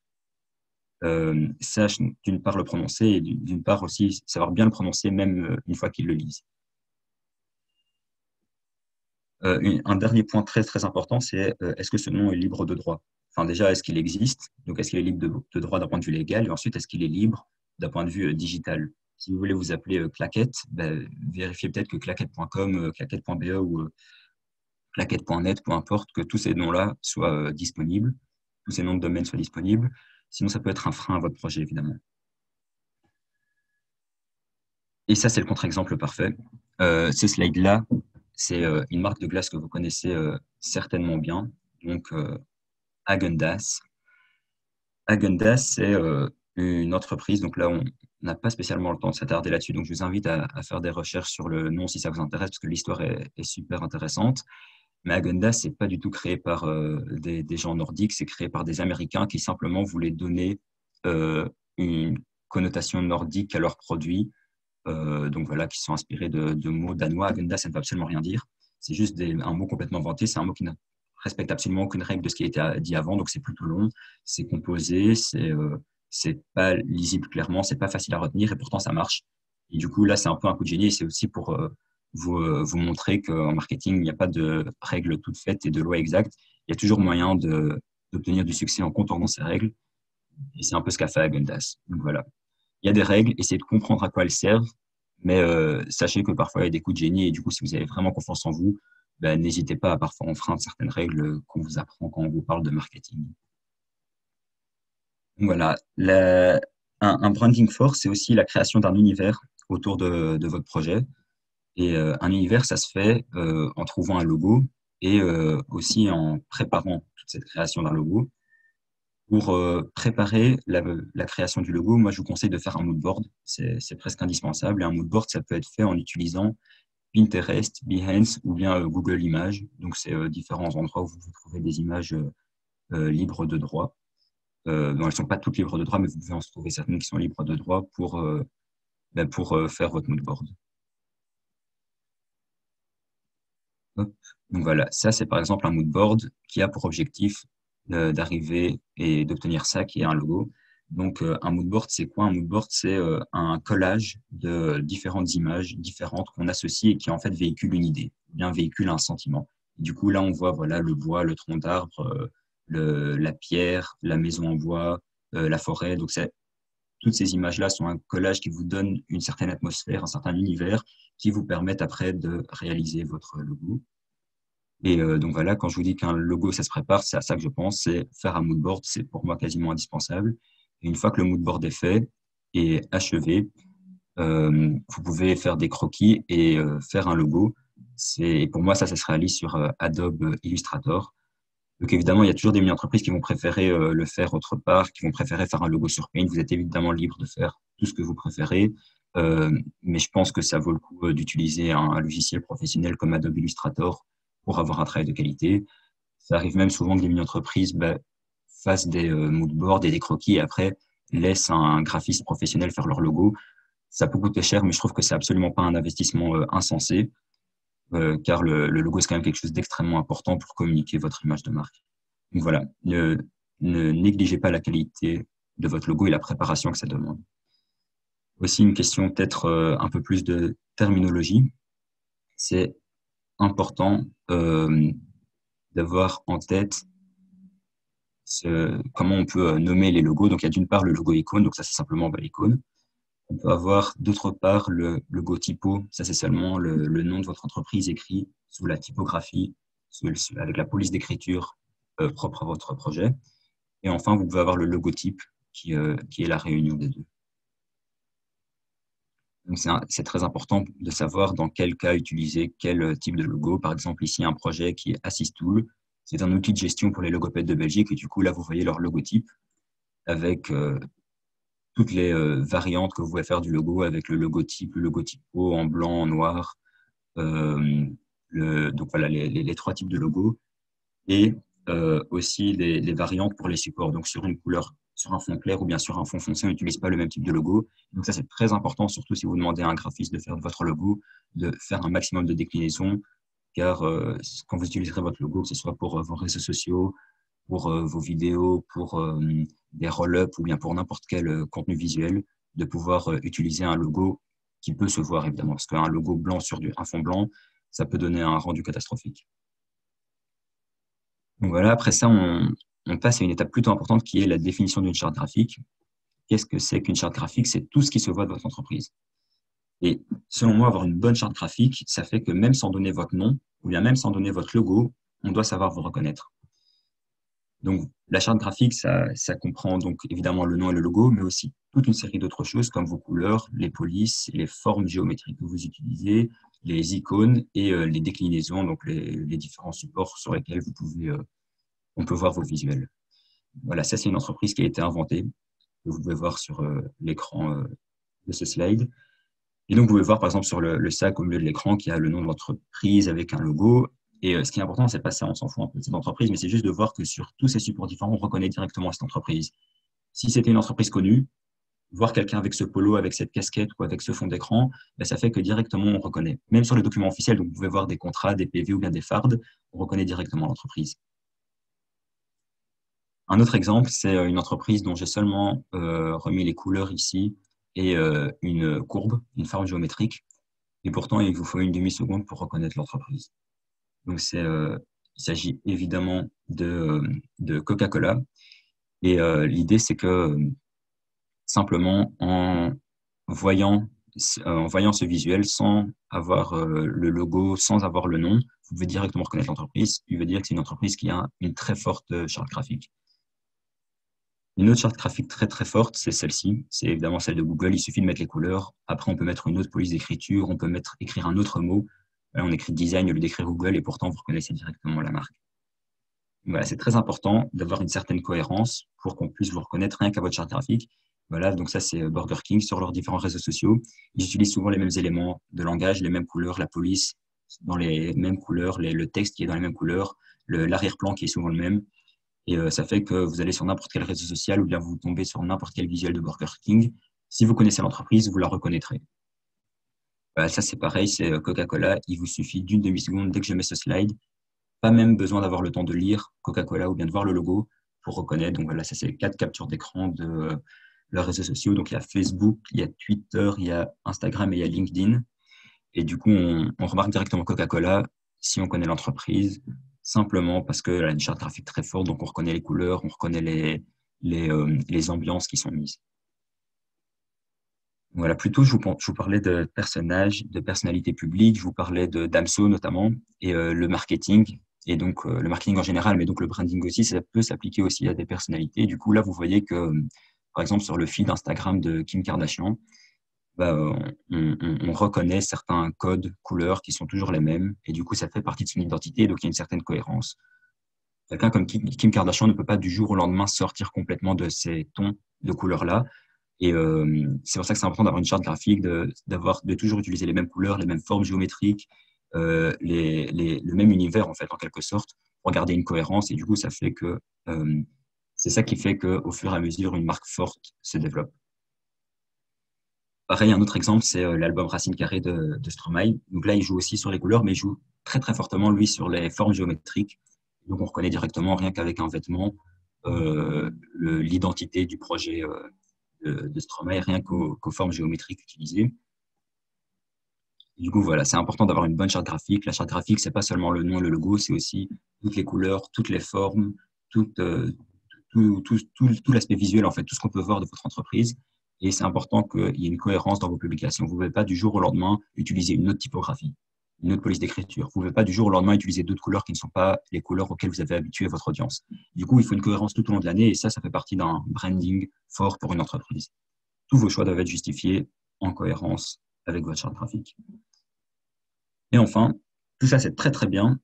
sachent d'une part le prononcer et d'une part aussi savoir bien le prononcer même une fois qu'ils le lisent. Un dernier point très très important, c'est est-ce que ce nom est libre de droit? Enfin déjà, est-ce qu'il existe? Donc est-ce qu'il est libre de droit d'un point de vue légal? Et ensuite, est-ce qu'il est libre d'un point de vue digital? Si vous voulez vous appeler Claquette, ben, vérifiez peut-être que claquette.com, claquette.be ou claquette.net, peu importe, que tous ces noms-là soient disponibles, tous ces noms de domaine soient disponibles. Sinon, ça peut être un frein à votre projet, évidemment. Et ça, c'est le contre-exemple parfait. Ce slide-là, c'est une marque de glace que vous connaissez certainement bien, donc Häagen-Dazs. Häagen-Dazs, c'est une entreprise, donc là, on n'a pas spécialement le temps de s'attarder là-dessus, donc je vous invite à faire des recherches sur le nom si ça vous intéresse, parce que l'histoire est super intéressante. Mais Häagen-Dazs, c'est pas du tout créé par des gens nordiques, c'est créé par des Américains qui simplement voulaient donner une connotation nordique à leurs produits. Donc voilà, qui sont inspirés de mots danois. Häagen-Dazs, ça ne veut absolument rien dire. C'est juste un mot complètement inventé. C'est un mot qui ne respecte absolument aucune règle de ce qui a été dit avant. Donc c'est plutôt long, c'est composé, c'est pas lisible clairement, c'est pas facile à retenir et pourtant ça marche. Et du coup, là, c'est un peu un coup de génie et c'est aussi pour vous montrer qu'en marketing, il n'y a pas de règles toutes faites et de lois exactes. Il y a toujours moyen d'obtenir du succès en contournant ces règles. Et c'est un peu ce qu'a fait Häagen-Dazs. Donc voilà. Il y a des règles, essayez de comprendre à quoi elles servent, mais sachez que parfois il y a des coups de génie et du coup, si vous avez vraiment confiance en vous, ben, n'hésitez pas à parfois enfreindre certaines règles qu'on vous apprend quand on vous parle de marketing. Donc voilà, un branding fort, c'est aussi la création d'un univers autour de votre projet. Et un univers, ça se fait en trouvant un logo et aussi en préparant toute cette création d'un logo. Pour préparer la création du logo, moi, je vous conseille de faire un mood board. C'est presque indispensable. Et un mood board, ça peut être fait en utilisant Pinterest, Behance ou bien Google Images. Donc, c'est différents endroits où vous trouvez des images libres de droit. Bon, elles ne sont pas toutes libres de droit, mais vous pouvez en trouver certaines qui sont libres de droit pour faire votre mood board. Hop. Donc voilà, ça c'est par exemple un mood board qui a pour objectif d'arriver et d'obtenir ça qui est un logo. Donc un mood board, c'est quoi? Un mood board, c'est un collage de différentes images différentes qu'on associe et qui en fait véhiculent une idée, ou bien véhiculent un sentiment. Et du coup, là, on voit voilà, le bois, le tronc d'arbre, la pierre, la maison en bois, la forêt. Donc toutes ces images-là sont un collage qui vous donne une certaine atmosphère, un certain univers qui vous permettent après de réaliser votre logo. Et donc voilà, quand je vous dis qu'un logo, ça se prépare, c'est à ça que je pense, c'est faire un mood board, c'est pour moi quasiment indispensable. Et une fois que le mood board est fait et achevé, vous pouvez faire des croquis et faire un logo. Pour moi, ça se réalise sur Adobe Illustrator. Donc évidemment, il y a toujours des mini-entreprises qui vont préférer le faire autre part, qui vont préférer faire un logo sur Paint. Vous êtes évidemment libre de faire tout ce que vous préférez, mais je pense que ça vaut le coup d'utiliser un logiciel professionnel comme Adobe Illustrator pour avoir un travail de qualité. Ça arrive même souvent que des mini-entreprises fassent des mood boards et des croquis et après laissent un graphiste professionnel faire leur logo. Ça peut coûter cher, mais je trouve que c'est absolument pas un investissement insensé, car le logo, c'est quand même quelque chose d'extrêmement important pour communiquer votre image de marque. Donc voilà, ne négligez pas la qualité de votre logo et la préparation que ça demande. Aussi une question peut-être un peu plus de terminologie. C'est important d'avoir en tête comment on peut nommer les logos. Donc il y a d'une part le logo icône, donc ça c'est simplement l'icône. On peut avoir d'autre part le logo typo, ça c'est seulement le nom de votre entreprise écrit sous la typographie, avec la police d'écriture propre à votre projet. Et enfin, vous pouvez avoir le logotype qui est la réunion des deux. Donc c'est très important de savoir dans quel cas utiliser quel type de logo. Par exemple, ici, un projet qui est Assistool. C'est un outil de gestion pour les logopèdes de Belgique. Et du coup, là, vous voyez leur logotype avec toutes les variantes que vous pouvez faire du logo, avec le logotypo en blanc, en noir. Donc voilà, les trois types de logos. Et aussi les variantes pour les supports. Donc, sur une couleur, sur un fond clair ou bien sur un fond foncé, on n'utilise pas le même type de logo. Donc, ça, c'est très important, surtout si vous demandez à un graphiste de faire votre logo, de faire un maximum de déclinaisons, car quand vous utiliserez votre logo, que ce soit pour vos réseaux sociaux, pour vos vidéos, pour des roll-ups ou bien pour n'importe quel contenu visuel, de pouvoir utiliser un logo qui peut se voir, évidemment, parce qu'un logo blanc sur un fond blanc, ça peut donner un rendu catastrophique. Donc voilà, après ça, on passe à une étape plutôt importante qui est la définition d'une charte graphique. Qu'est-ce que c'est qu'une charte graphique? C'est tout ce qui se voit de votre entreprise. Et selon moi, avoir une bonne charte graphique, ça fait que même sans donner votre nom, ou bien même sans donner votre logo, on doit savoir vous reconnaître. Donc, la charte graphique, ça comprend donc évidemment le nom et le logo, mais aussi toute une série d'autres choses comme vos couleurs, les polices, les formes géométriques que vous utilisez, les icônes et les déclinaisons, donc les différents supports sur lesquels on peut voir vos visuels. Voilà, ça c'est une entreprise qui a été inventée, que vous pouvez voir sur l'écran de ce slide. Et donc, vous pouvez voir par exemple sur le sac au milieu de l'écran qui a le nom de l'entreprise avec un logo. Et ce qui est important, c'est pas ça, on s'en fout un peu de cette entreprise, mais c'est juste de voir que sur tous ces supports différents, on reconnaît directement cette entreprise. Si c'était une entreprise connue, voir quelqu'un avec ce polo, avec cette casquette ou avec ce fond d'écran, ben, ça fait que directement on reconnaît. Même sur les documents officiels, donc vous pouvez voir des contrats, des PV ou bien des fardes, on reconnaît directement l'entreprise. Un autre exemple, c'est une entreprise dont j'ai seulement remis les couleurs ici et une courbe, une forme géométrique. Et pourtant, il vous faut une demi-seconde pour reconnaître l'entreprise. Donc, il s'agit évidemment de Coca-Cola. Et l'idée, c'est que simplement en voyant ce visuel sans avoir le logo, sans avoir le nom, vous pouvez directement reconnaître l'entreprise. Ce qui veut dire que c'est une entreprise qui a une très forte charte graphique. Une autre charte graphique très très forte, c'est celle-ci. C'est évidemment celle de Google. Il suffit de mettre les couleurs. Après, on peut mettre une autre police d'écriture. On peut écrire un autre mot. Là, on écrit design au lieu d'écrire Google et pourtant, vous reconnaissez directement la marque. Voilà, c'est très important d'avoir une certaine cohérence pour qu'on puisse vous reconnaître rien qu'à votre charte graphique. Voilà, donc ça, c'est Burger King sur leurs différents réseaux sociaux. Ils utilisent souvent les mêmes éléments de langage, les mêmes couleurs, la police dans les mêmes couleurs, le texte qui est dans les mêmes couleurs, l'arrière-plan qui est souvent le même. Et ça fait que vous allez sur n'importe quel réseau social ou bien vous tombez sur n'importe quel visuel de Burger King. Si vous connaissez l'entreprise, vous la reconnaîtrez. Voilà, ça, c'est pareil, c'est Coca-Cola. Il vous suffit d'une demi-seconde dès que je mets ce slide. Pas même besoin d'avoir le temps de lire Coca-Cola ou bien de voir le logo pour reconnaître. Donc voilà, ça, c'est 4 captures d'écran de leurs réseaux sociaux. Donc il y a Facebook, il y a Twitter, il y a Instagram et il y a LinkedIn. Et du coup, on remarque directement Coca-Cola si on connaît l'entreprise, simplement parce qu'elle a une charte graphique très forte, donc on reconnaît les couleurs, on reconnaît les ambiances qui sont mises. Voilà, plutôt, je vous parlais de personnages, de personnalités publiques, je vous parlais de Damso notamment, et le marketing, et donc le marketing en général, mais donc le branding aussi, ça peut s'appliquer aussi à des personnalités. Du coup, là, vous voyez que, par exemple, sur le feed Instagram de Kim Kardashian, bah, on reconnaît certains codes, couleurs qui sont toujours les mêmes, et du coup, ça fait partie de son identité, donc il y a une certaine cohérence. Quelqu'un comme Kim Kardashian ne peut pas du jour au lendemain sortir complètement de ces tons de couleurs-là, et c'est pour ça que c'est important d'avoir une charte graphique, de toujours utiliser les mêmes couleurs, les mêmes formes géométriques, le même univers, en fait, en quelque sorte, pour garder une cohérence, et du coup, ça fait que c'est ça qui fait qu'au fur et à mesure, une marque forte se développe. Pareil, un autre exemple, c'est l'album Racine Carrée de Stromae. Donc là, il joue aussi sur les couleurs, mais il joue très, très fortement, lui, sur les formes géométriques. Donc, on reconnaît directement, rien qu'avec un vêtement, l'identité du projet de Stromae, rien qu'aux formes géométriques utilisées. Du coup, voilà, c'est important d'avoir une bonne charte graphique. La charte graphique, c'est pas seulement le nom et le logo, c'est aussi toutes les couleurs, toutes les formes, tout l'aspect visuel, en fait, tout ce qu'on peut voir de votre entreprise. Et c'est important qu'il y ait une cohérence dans vos publications. Vous ne pouvez pas du jour au lendemain utiliser une autre typographie, une autre police d'écriture. Vous ne pouvez pas du jour au lendemain utiliser d'autres couleurs qui ne sont pas les couleurs auxquelles vous avez habitué votre audience. Du coup, il faut une cohérence tout au long de l'année et ça fait partie d'un branding fort pour une entreprise. Tous vos choix doivent être justifiés en cohérence avec votre charte graphique. Et enfin, tout ça, c'est très, très bien,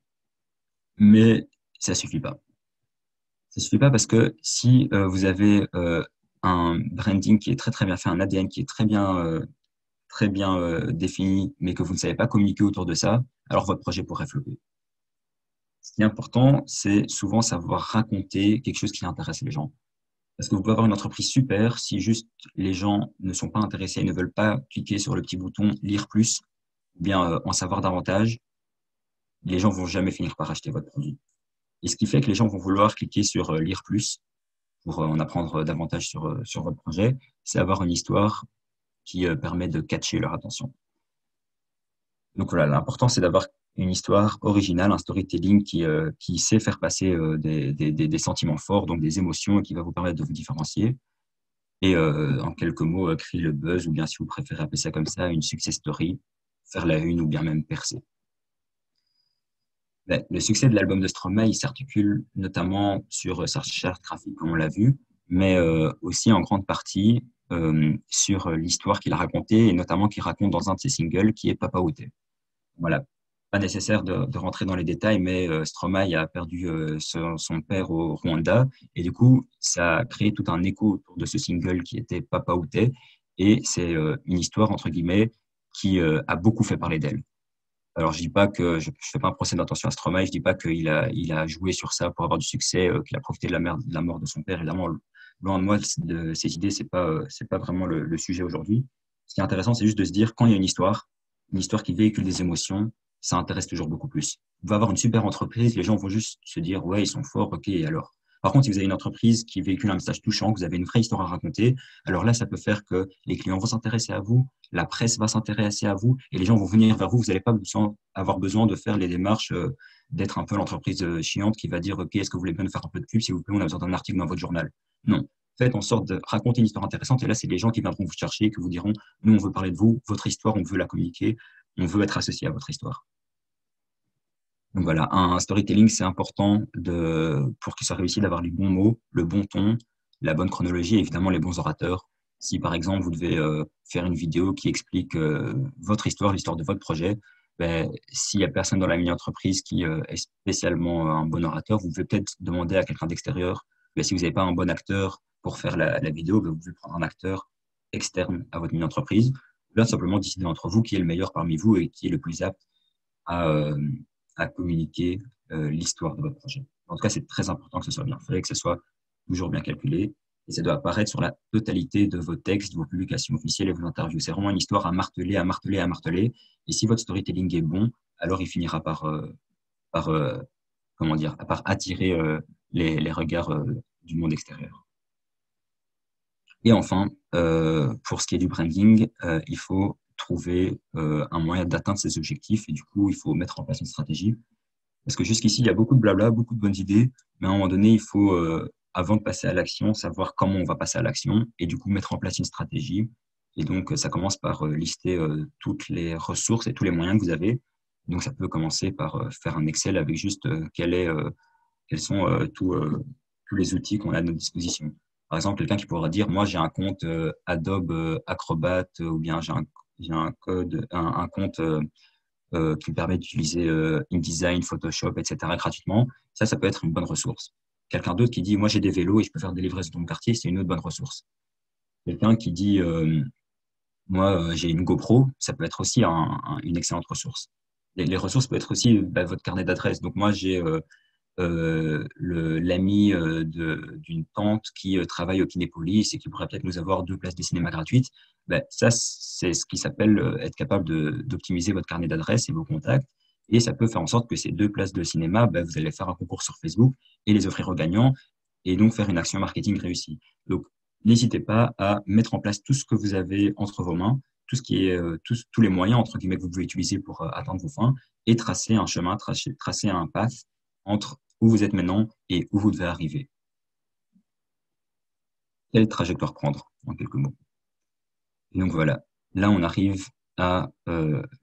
mais ça ne suffit pas. Ça ne suffit pas parce que si vous avez un branding qui est très, très bien fait, un ADN qui est très bien défini, mais que vous ne savez pas communiquer autour de ça, alors votre projet pourrait flopper. qui est important, c'est souvent savoir raconter quelque chose qui intéresse les gens. Parce que vous pouvez avoir une entreprise super, si juste les gens ne sont pas intéressés et ne veulent pas cliquer sur le petit bouton lire plus, ou bien en savoir davantage, les gens vont jamais finir par acheter votre produit. Et ce qui fait que les gens vont vouloir cliquer sur lire plus pour en apprendre davantage sur votre projet, c'est avoir une histoire qui permet de catcher leur attention. Donc voilà, l'important, c'est d'avoir une histoire originale, un storytelling qui sait faire passer des sentiments forts, donc des émotions, et qui va vous permettre de vous différencier. Et en quelques mots, créer le buzz, ou bien si vous préférez appeler ça comme ça, une success story, faire la une ou bien même percer. Ben, le succès de l'album de Stromae, il s'articule notamment sur sa charte graphique, comme on l'a vu, mais aussi en grande partie sur l'histoire qu'il a racontée, et notamment qu'il raconte dans un de ses singles, qui est Papa Outé. Voilà, pas nécessaire de rentrer dans les détails, mais Stromae a perdu son père au Rwanda, et du coup, ça a créé tout un écho autour de ce single qui était Papa Outé, et c'est une histoire, entre guillemets, qui a beaucoup fait parler d'elle. Alors, je dis pas que je fais pas un procès d'intention à Stromae, je dis pas il a joué sur ça pour avoir du succès, qu'il a profité de de la mort de son père. Évidemment, loin de moi de ces idées, c'est pas vraiment le sujet aujourd'hui. Ce qui est intéressant, c'est juste de se dire quand il y a une histoire qui véhicule des émotions, ça intéresse toujours beaucoup plus. Vous pouvez avoir une super entreprise, les gens vont juste se dire ouais, ils sont forts, ok, et alors. Par contre, si vous avez une entreprise qui véhicule un message touchant, que vous avez une vraie histoire à raconter, alors là, ça peut faire que les clients vont s'intéresser à vous, la presse va s'intéresser à vous et les gens vont venir vers vous. Vous n'allez pas avoir besoin de faire les démarches, d'être un peu l'entreprise chiante qui va dire, OK, est-ce que vous voulez bien nous faire un peu de pub, s'il vous plaît, on a besoin d'un article dans votre journal. Non. Faites en sorte de raconter une histoire intéressante et là, c'est les gens qui viendront vous chercher et qui vous diront, nous, on veut parler de vous, votre histoire, on veut la communiquer, on veut être associé à votre histoire. Donc voilà, un storytelling, c'est important pour qu'il soit réussi d'avoir les bons mots, le bon ton, la bonne chronologie et évidemment les bons orateurs. Si par exemple vous devez faire une vidéo qui explique votre histoire, l'histoire de votre projet, ben, s'il n'y a personne dans la mini-entreprise qui est spécialement un bon orateur, vous pouvez peut-être demander à quelqu'un d'extérieur. Ben, si vous n'avez pas un bon acteur pour faire la vidéo, ben, vous pouvez prendre un acteur externe à votre mini-entreprise. Là, simplement décider entre vous qui est le meilleur parmi vous et qui est le plus apte à, euh, à communiquer l'histoire de votre projet. En tout cas, c'est très important que ce soit bien fait, que ce soit toujours bien calculé. Et ça doit apparaître sur la totalité de vos textes, de vos publications officielles et vos interviews. C'est vraiment une histoire à marteler, à marteler, à marteler. Et si votre storytelling est bon, alors il finira par comment dire, par attirer les regards du monde extérieur. Et enfin, pour ce qui est du branding, il faut trouver un moyen d'atteindre ces objectifs et du coup, il faut mettre en place une stratégie. Parce que jusqu'ici, il y a beaucoup de blabla, beaucoup de bonnes idées, mais à un moment donné, il faut, avant de passer à l'action, savoir comment on va passer à l'action et du coup mettre en place une stratégie. Et donc, ça commence par lister toutes les ressources et tous les moyens que vous avez. Donc, ça peut commencer par faire un Excel avec juste quels sont tous les outils qu'on a à notre disposition. Par exemple, quelqu'un qui pourra dire, moi, j'ai un compte Adobe Acrobat ou bien j'ai un code, un compte qui me permet d'utiliser InDesign, Photoshop, etc. gratuitement. Ça peut être une bonne ressource. Quelqu'un d'autre qui dit, moi, j'ai des vélos et je peux faire des livraisons dans mon quartier, c'est une autre bonne ressource. Quelqu'un qui dit, moi, j'ai une GoPro, ça peut être aussi une excellente ressource. Les ressources peuvent être aussi votre carnet d'adresses. Donc, moi, j'ai l'ami d'une tante qui travaille au Kinépolis et qui pourrait peut-être nous avoir 2 places de cinéma gratuites. Ben, ça, c'est ce qui s'appelle être capable d'optimiser votre carnet d'adresses et vos contacts. Et ça peut faire en sorte que ces 2 places de cinéma, ben, vous allez faire un concours sur Facebook et les offrir aux gagnants et donc faire une action marketing réussie. Donc, n'hésitez pas à mettre en place tout ce que vous avez entre vos mains, tout ce qui est, tous les moyens, entre guillemets, que vous pouvez utiliser pour atteindre vos fins et tracer un chemin, tracer un path entre où vous êtes maintenant et où vous devez arriver. Quelle trajectoire prendre, en quelques mots. Et donc voilà, là on arrive à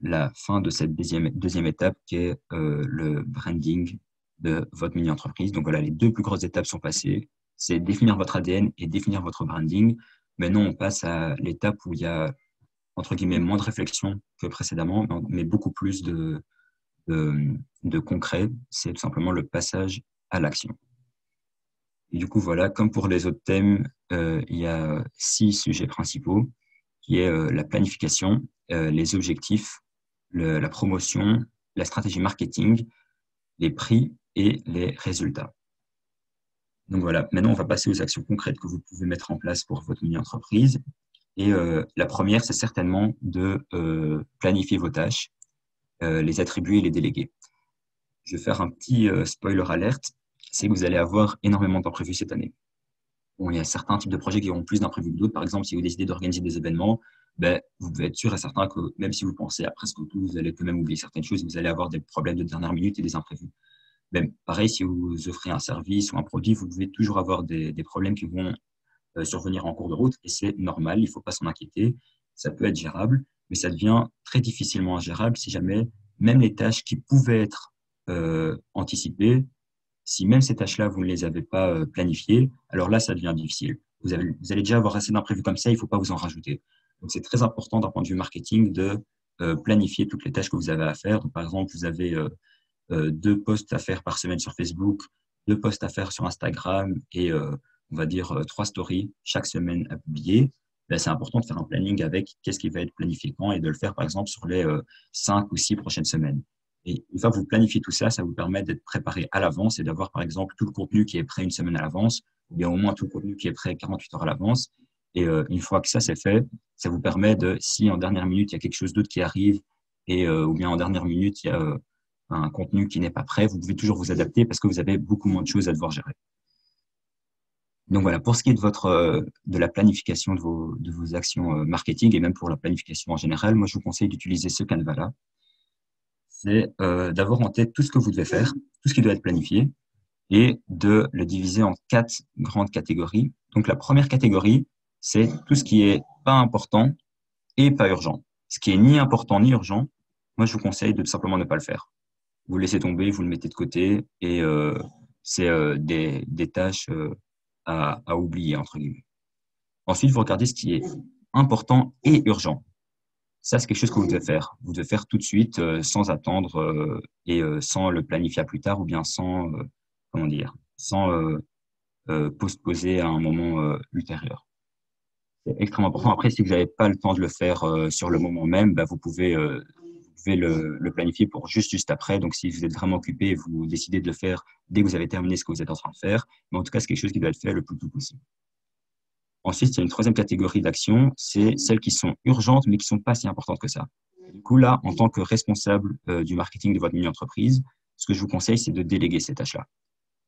la fin de cette deuxième étape qui est le branding de votre mini-entreprise. Donc voilà, les 2 plus grosses étapes sont passées. C'est définir votre ADN et définir votre branding. Maintenant, on passe à l'étape où il y a, entre guillemets, moins de réflexion que précédemment, mais beaucoup plus de concret. C'est tout simplement le passage à l'action. Et du coup, voilà, comme pour les autres thèmes, il y a 6 sujets principaux, qui est la planification, les objectifs, la promotion, la stratégie marketing, les prix et les résultats. Donc voilà, maintenant on va passer aux actions concrètes que vous pouvez mettre en place pour votre mini-entreprise. Et la première, c'est certainement de planifier vos tâches, les attribuer et les déléguer. Je vais faire un petit spoiler alerte, c'est que vous allez avoir énormément d'imprévus cette année. Bon, il y a certains types de projets qui auront plus d'imprévus que d'autres. Par exemple, si vous décidez d'organiser des événements, ben, vous devez être sûr et certain que même si vous pensez à presque tout, vous allez quand même oublier certaines choses, vous allez avoir des problèmes de dernière minute et des imprévus. Même pareil, si vous offrez un service ou un produit, vous devez toujours avoir des problèmes qui vont survenir en cours de route et c'est normal, il ne faut pas s'en inquiéter. Ça peut être gérable, mais ça devient très difficilement ingérable si jamais même les tâches qui pouvaient être anticipées, si même ces tâches-là, vous ne les avez pas planifiées, alors là, ça devient difficile. Vous allez déjà avoir assez d'imprévus comme ça, il ne faut pas vous en rajouter. Donc, c'est très important d'un point de vue marketing de planifier toutes les tâches que vous avez à faire. Donc, par exemple, vous avez 2 posts à faire par semaine sur Facebook, 2 posts à faire sur Instagram et on va dire 3 stories chaque semaine à publier. Là, c'est important de faire un planning avec qu'est-ce qui va être planifié quand et de le faire, par exemple, sur les 5 ou 6 prochaines semaines. Et une fois que vous planifiez tout ça, ça vous permet d'être préparé à l'avance et d'avoir, par exemple, tout le contenu qui est prêt une semaine à l'avance, ou bien au moins tout le contenu qui est prêt 48 heures à l'avance. Et une fois que ça, c'est fait, ça vous permet de, si en dernière minute, il y a quelque chose d'autre qui arrive, et, ou bien en dernière minute, il y a un contenu qui n'est pas prêt, vous pouvez toujours vous adapter parce que vous avez beaucoup moins de choses à devoir gérer. Donc voilà, pour ce qui est de la planification de vos actions marketing et même pour la planification en général, moi, je vous conseille d'utiliser ce canevas-là. C'est d'avoir en tête tout ce que vous devez faire, tout ce qui doit être planifié et de le diviser en 4 grandes catégories. Donc la première catégorie, c'est tout ce qui est pas important et pas urgent. Ce qui est ni important ni urgent, moi, je vous conseille de tout simplement ne pas le faire. Vous le laissez tomber, vous le mettez de côté et c'est des tâches à oublier, entre guillemets. Ensuite, vous regardez ce qui est important et urgent. Ça, c'est quelque chose que vous devez faire. Vous devez faire tout de suite, sans attendre et sans le planifier à plus tard ou bien sans, comment dire, sans postposer à un moment ultérieur. C'est extrêmement important. Après, si vous n'avez pas le temps de le faire sur le moment même, bah, vous pouvez le planifier pour juste après. Donc, si vous êtes vraiment occupé, vous décidez de le faire dès que vous avez terminé ce que vous êtes en train de faire. Mais en tout cas, c'est quelque chose qui doit être fait le plus tôt possible. Ensuite, il y a une troisième catégorie d'actions, c'est celles qui sont urgentes, mais qui ne sont pas si importantes que ça. Du coup, là, en tant que responsable du marketing de votre mini-entreprise, ce que je vous conseille, c'est de déléguer ces tâches-là.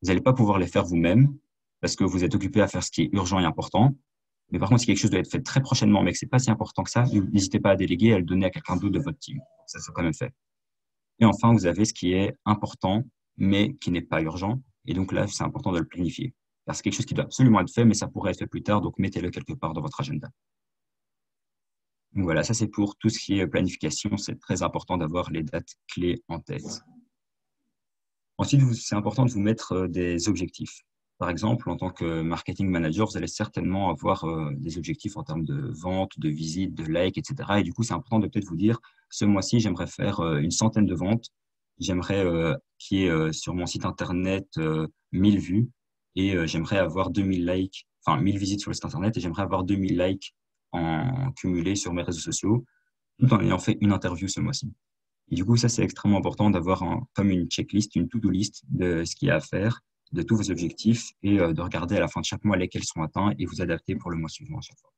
Vous n'allez pas pouvoir les faire vous-même parce que vous êtes occupé à faire ce qui est urgent et important. Mais par contre, si quelque chose doit être fait très prochainement, mais que ce n'est pas si important que ça, n'hésitez pas à déléguer et à le donner à quelqu'un d'autre de votre team. Ça sera quand même fait. Et enfin, vous avez ce qui est important, mais qui n'est pas urgent. Et donc là, c'est important de le planifier. Car c'est quelque chose qui doit absolument être fait, mais ça pourrait être fait plus tard. Donc, mettez-le quelque part dans votre agenda. Donc voilà, ça c'est pour tout ce qui est planification. C'est très important d'avoir les dates clés en tête. Ensuite, c'est important de vous mettre des objectifs. Par exemple, en tant que marketing manager, vous allez certainement avoir des objectifs en termes de vente, de visites, de likes, etc. Et du coup, c'est important de peut-être vous dire, ce mois-ci, j'aimerais faire une centaine de ventes. J'aimerais qu'il y ait sur mon site internet 1000 vues et j'aimerais avoir 2000 likes, enfin 1000 visites sur le site internet et j'aimerais avoir 2000 likes en cumulé sur mes réseaux sociaux, tout en ayant fait une interview ce mois-ci. Et du coup, ça, c'est extrêmement important d'avoir comme une checklist, une to-do list de ce qu'il y a à faire, de tous vos objectifs et de regarder à la fin de chaque mois lesquels sont atteints et vous adapter pour le mois suivant à chaque fois.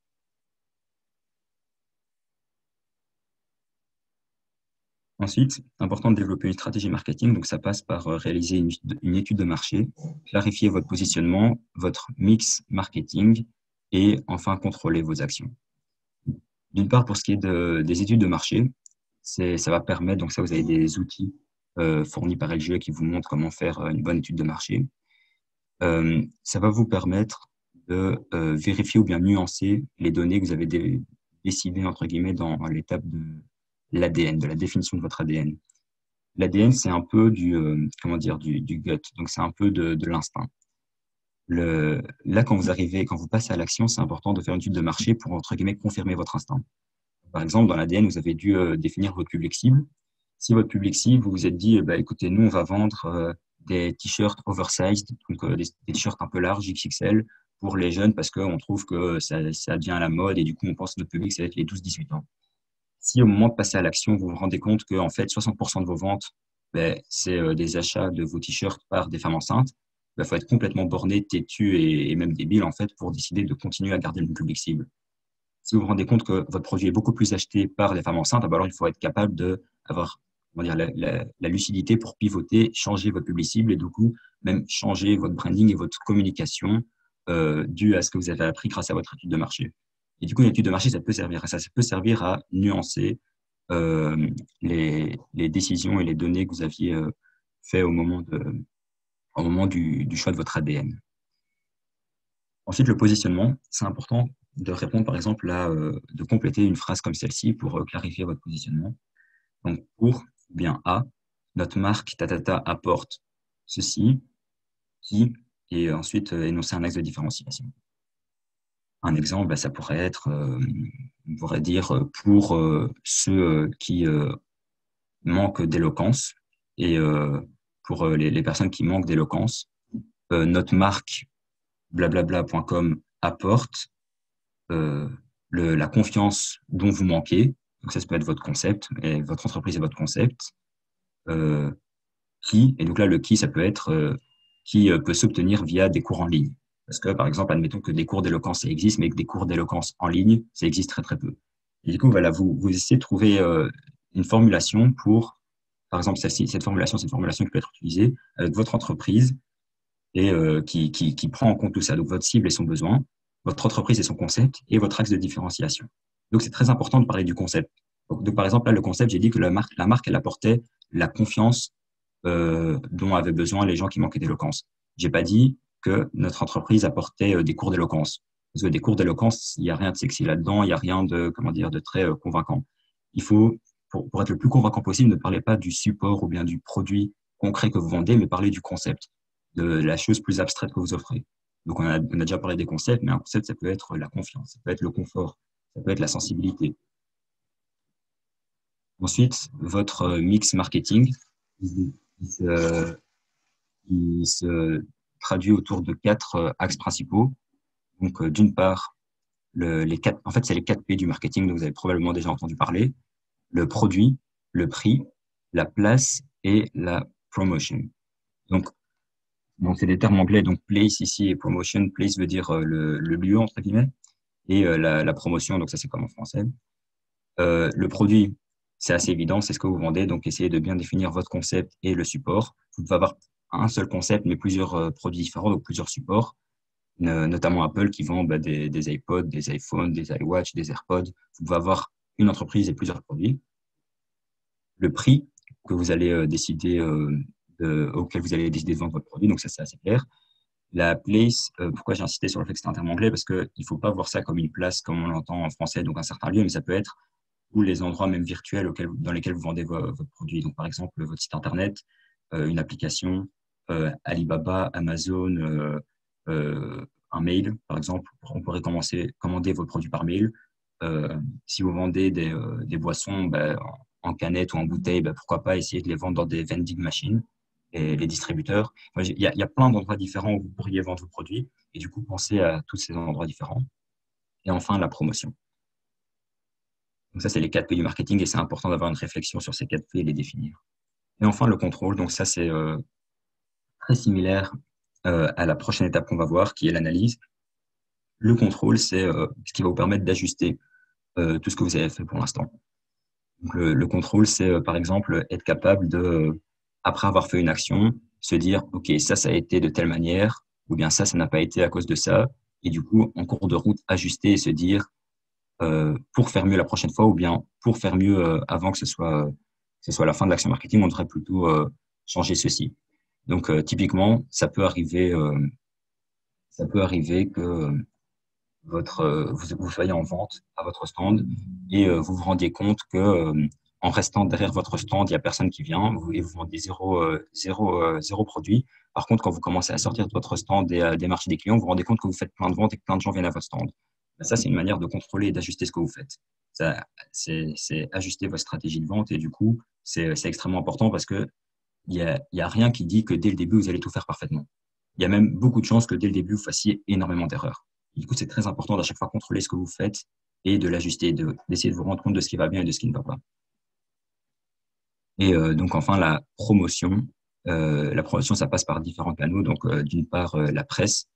Ensuite, important de développer une stratégie marketing. Donc, ça passe par réaliser une étude de marché, clarifier votre positionnement, votre mix marketing et enfin contrôler vos actions. D'une part, pour ce qui est des études de marché, ça va permettre, donc ça, vous avez des outils fournis par LGE qui vous montrent comment faire une bonne étude de marché. Ça va vous permettre de vérifier ou bien nuancer les données que vous avez décidées, entre guillemets, dans l'étape de l'ADN, de la définition de votre ADN. L'ADN, c'est un peu comment dire, du gut, donc c'est un peu de l'instinct. Là, quand vous passez à l'action, c'est important de faire une étude de marché pour, entre guillemets, confirmer votre instinct. Par exemple, dans l'ADN, vous avez dû définir votre public cible. Si votre public cible, vous vous êtes dit, bah, écoutez, nous, on va vendre des t-shirts oversized, donc des t-shirts un peu larges, XXL, pour les jeunes, parce qu'on trouve que ça devient à la mode et du coup, on pense que notre public, ça va être les 12-18 ans. Si au moment de passer à l'action, vous vous rendez compte que en fait, 60% de vos ventes ben, c'est des achats de vos t-shirts par des femmes enceintes, il faut être complètement borné, têtu et même débile en fait pour décider de continuer à garder le même public cible. Si vous vous rendez compte que votre produit est beaucoup plus acheté par les femmes enceintes, alors il faut être capable d'avoir la lucidité pour pivoter, changer votre public cible et du coup même changer votre branding et votre communication dû à ce que vous avez appris grâce à votre étude de marché. Et du coup, une étude de marché, ça peut servir à ça. Ça peut servir à nuancer les décisions et les données que vous aviez fait au moment du choix de votre ADN. Ensuite, le positionnement, c'est important de répondre, par exemple, de compléter une phrase comme celle-ci pour clarifier votre positionnement. Donc, pour bien A, notre marque Tatata apporte ceci, qui, et ensuite énoncer un axe de différenciation. Un exemple, bah, ça pourrait être, on pourrait dire, pour ceux qui manquent d'éloquence et pour les personnes qui manquent d'éloquence, notre marque blablabla.com apporte la confiance dont vous manquez. Donc ça peut être votre concept, et votre entreprise et votre concept. Et donc là, le qui, ça peut être qui peut s'obtenir via des cours en ligne. Parce que, par exemple, admettons que des cours d'éloquence, ça existe, mais que des cours d'éloquence en ligne, ça existe très, très peu. Et du coup, voilà, vous essayez de trouver une formulation pour, par exemple, cette formulation, c'est une formulation qui peut être utilisée avec votre entreprise et qui prend en compte tout ça. Donc, votre cible et son besoin, votre entreprise et son concept, et votre axe de différenciation. Donc, c'est très important de parler du concept. Donc, par exemple, là, le concept, j'ai dit que la marque, elle apportait la confiance dont avaient besoin les gens qui manquaient d'éloquence. J'ai pas dit que notre entreprise apportait des cours d'éloquence. Parce que des cours d'éloquence, il n'y a rien de sexy là-dedans, il n'y a rien de, comment dire, de très convaincant. Il faut, pour être le plus convaincant possible, ne parlez pas du support ou bien du produit concret que vous vendez, mais parlez du concept, de la chose plus abstraite que vous offrez. Donc, on a déjà parlé des concepts, mais un concept, ça peut être la confiance, ça peut être le confort, ça peut être la sensibilité. Ensuite, votre mix marketing, il se, il se traduit autour de 4 axes principaux. Donc, d'une part, en fait, c'est les 4 P du marketing, dont vous avez probablement déjà entendu parler. Le produit, le prix, la place et la promotion. Donc c'est des termes anglais, donc place ici et promotion. Place veut dire le lieu, entre guillemets, et la promotion, donc ça c'est comme en français. Le produit, c'est assez évident, c'est ce que vous vendez, donc essayez de bien définir votre concept et le support. Vous pouvez avoir un seul concept, mais plusieurs produits différents, donc plusieurs supports, notamment Apple qui vend des iPods, des iPhones, des iWatch, des AirPods. Vous pouvez avoir une entreprise et plusieurs produits. Le prix que vous allez auquel vous allez décider de vendre votre produit, donc ça c'est assez clair. La place, pourquoi j'ai insisté sur le fait que c'est un terme anglais, parce qu'il ne faut pas voir ça comme une place comme on l'entend en français, donc un certain lieu, mais ça peut être ou les endroits même virtuels dans lesquels vous vendez votre produit. Donc, par exemple, votre site Internet, une application, Alibaba, Amazon, un mail, par exemple. On pourrait commander vos produits par mail. Si vous vendez des boissons en canette ou en bouteille, pourquoi pas essayer de les vendre dans des vending machines et les distributeurs. Il y a plein d'endroits différents où vous pourriez vendre vos produits et du coup, pensez à tous ces endroits différents. Et enfin, la promotion. Donc ça, c'est les 4 P du marketing et c'est important d'avoir une réflexion sur ces 4 P et les définir. Et enfin, le contrôle. Donc ça, c'est très similaire à la prochaine étape qu'on va voir, qui est l'analyse. Le contrôle, c'est ce qui va vous permettre d'ajuster tout ce que vous avez fait pour l'instant. Donc, le contrôle, c'est par exemple être capable de, après avoir fait une action, se dire, OK, ça a été de telle manière, ou bien ça n'a pas été à cause de ça. Et du coup, en cours de route, ajuster et se dire, pour faire mieux la prochaine fois ou bien pour faire mieux avant que ce soit la fin de l'action marketing, on devrait plutôt changer ceci. Donc, typiquement, ça peut arriver que vous soyez en vente à votre stand et vous vous rendiez compte que en restant derrière votre stand, il n'y a personne qui vient et vous vendez zéro produit. Par contre, quand vous commencez à sortir de votre stand et à démarcher des clients, vous vous rendez compte que vous faites plein de ventes et que plein de gens viennent à votre stand. Ça, c'est une manière de contrôler et d'ajuster ce que vous faites. C'est ajuster votre stratégie de vente et du coup, c'est extrêmement important parce que il y a rien qui dit que dès le début, vous allez tout faire parfaitement. Il y a même beaucoup de chances que dès le début, vous fassiez énormément d'erreurs. Du coup, c'est très important d'à chaque fois contrôler ce que vous faites et de l'ajuster, d'essayer de vous rendre compte de ce qui va bien et de ce qui ne va pas. Et donc, enfin, la promotion. La promotion, ça passe par différents canaux. Donc, d'une part, la presse,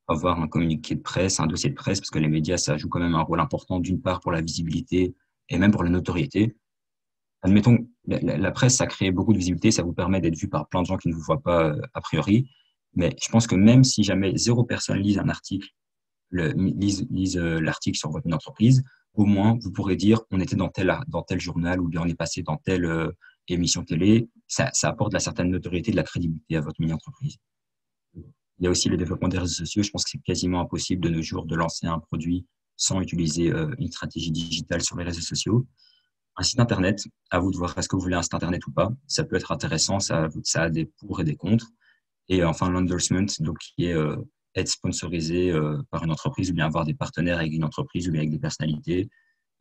avoir un communiqué de presse, un dossier de presse, parce que les médias, ça joue quand même un rôle important, d'une part pour la visibilité et même pour la notoriété. Admettons, la presse, ça crée beaucoup de visibilité, ça vous permet d'être vu par plein de gens qui ne vous voient pas a priori. Mais je pense que même si jamais zéro personne lise un article, lise l'article sur votre entreprise, au moins vous pourrez dire on était dans tel journal ou bien on est passé dans telle émission télé. Ça apporte de la certaine notoriété, de la crédibilité à votre mini-entreprise. Il y a aussi le développement des réseaux sociaux. Je pense que c'est quasiment impossible de nos jours de lancer un produit sans utiliser une stratégie digitale sur les réseaux sociaux. Un site Internet, à vous de voir est-ce que vous voulez un site Internet ou pas. Ça peut être intéressant, ça a des pour et des contre. Et enfin, l'endorsement, donc qui est être sponsorisé par une entreprise ou bien avoir des partenaires avec une entreprise ou bien avec des personnalités,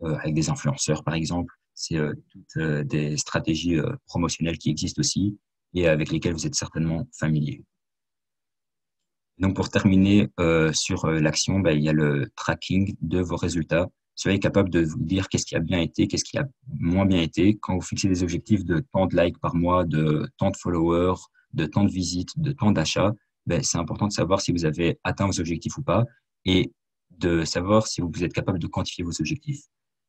avec des influenceurs par exemple. C'est toutes des stratégies promotionnelles qui existent aussi et avec lesquelles vous êtes certainement familier. Donc, pour terminer sur l'action, il y a le tracking de vos résultats. Soyez capable de vous dire qu'est-ce qui a bien été, qu'est-ce qui a moins bien été. Quand vous fixez des objectifs de tant de likes par mois, de tant de followers, de tant de visites, de tant d'achats, c'est important de savoir si vous avez atteint vos objectifs ou pas et de savoir si vous êtes capable de quantifier vos objectifs.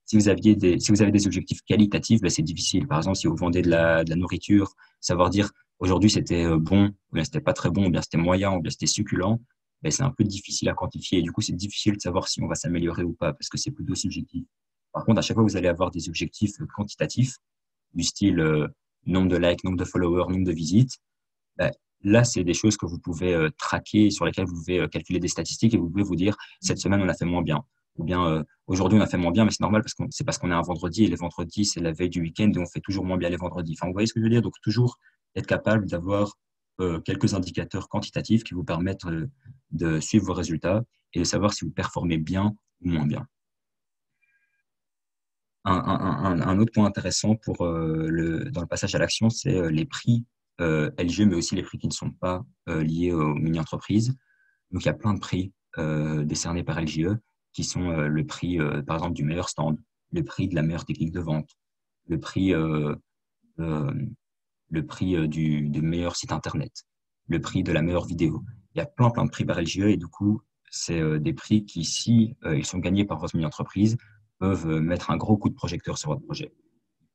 Si vous avez des objectifs qualitatifs, c'est difficile. Par exemple, si vous vendez de la nourriture, savoir dire aujourd'hui c'était bon, ou bien c'était pas très bon, ou bien c'était moyen, ou bien c'était succulent, c'est un peu difficile à quantifier. Et du coup, c'est difficile de savoir si on va s'améliorer ou pas, parce que c'est plutôt subjectif. Par contre, à chaque fois, vous allez avoir des objectifs quantitatifs, du style nombre de likes, nombre de followers, nombre de visites. Ben, là, c'est des choses que vous pouvez traquer, sur lesquelles vous pouvez calculer des statistiques et vous pouvez vous dire, cette semaine, on a fait moins bien. Ou bien, aujourd'hui, on a fait moins bien, mais c'est normal c'est parce qu'on est un vendredi et les vendredis, c'est la veille du week-end et on fait toujours moins bien les vendredis. Enfin, vous voyez ce que je veux dire? Donc, toujours être capable d'avoir quelques indicateurs quantitatifs qui vous permettent de suivre vos résultats et de savoir si vous performez bien ou moins bien. Un autre point intéressant dans le passage à l'action, c'est les prix LG, mais aussi les prix qui ne sont pas liés aux mini-entreprises. Donc, il y a plein de prix décernés par LGE qui sont le prix, par exemple, du meilleur stand, le prix de la meilleure technique de vente, le prix, euh, du meilleur site Internet, le prix de la meilleure vidéo. Il y a plein de prix par LGE et du coup, c'est des prix qui, si ils sont gagnés par votre mini-entreprise, peuvent mettre un gros coup de projecteur sur votre projet,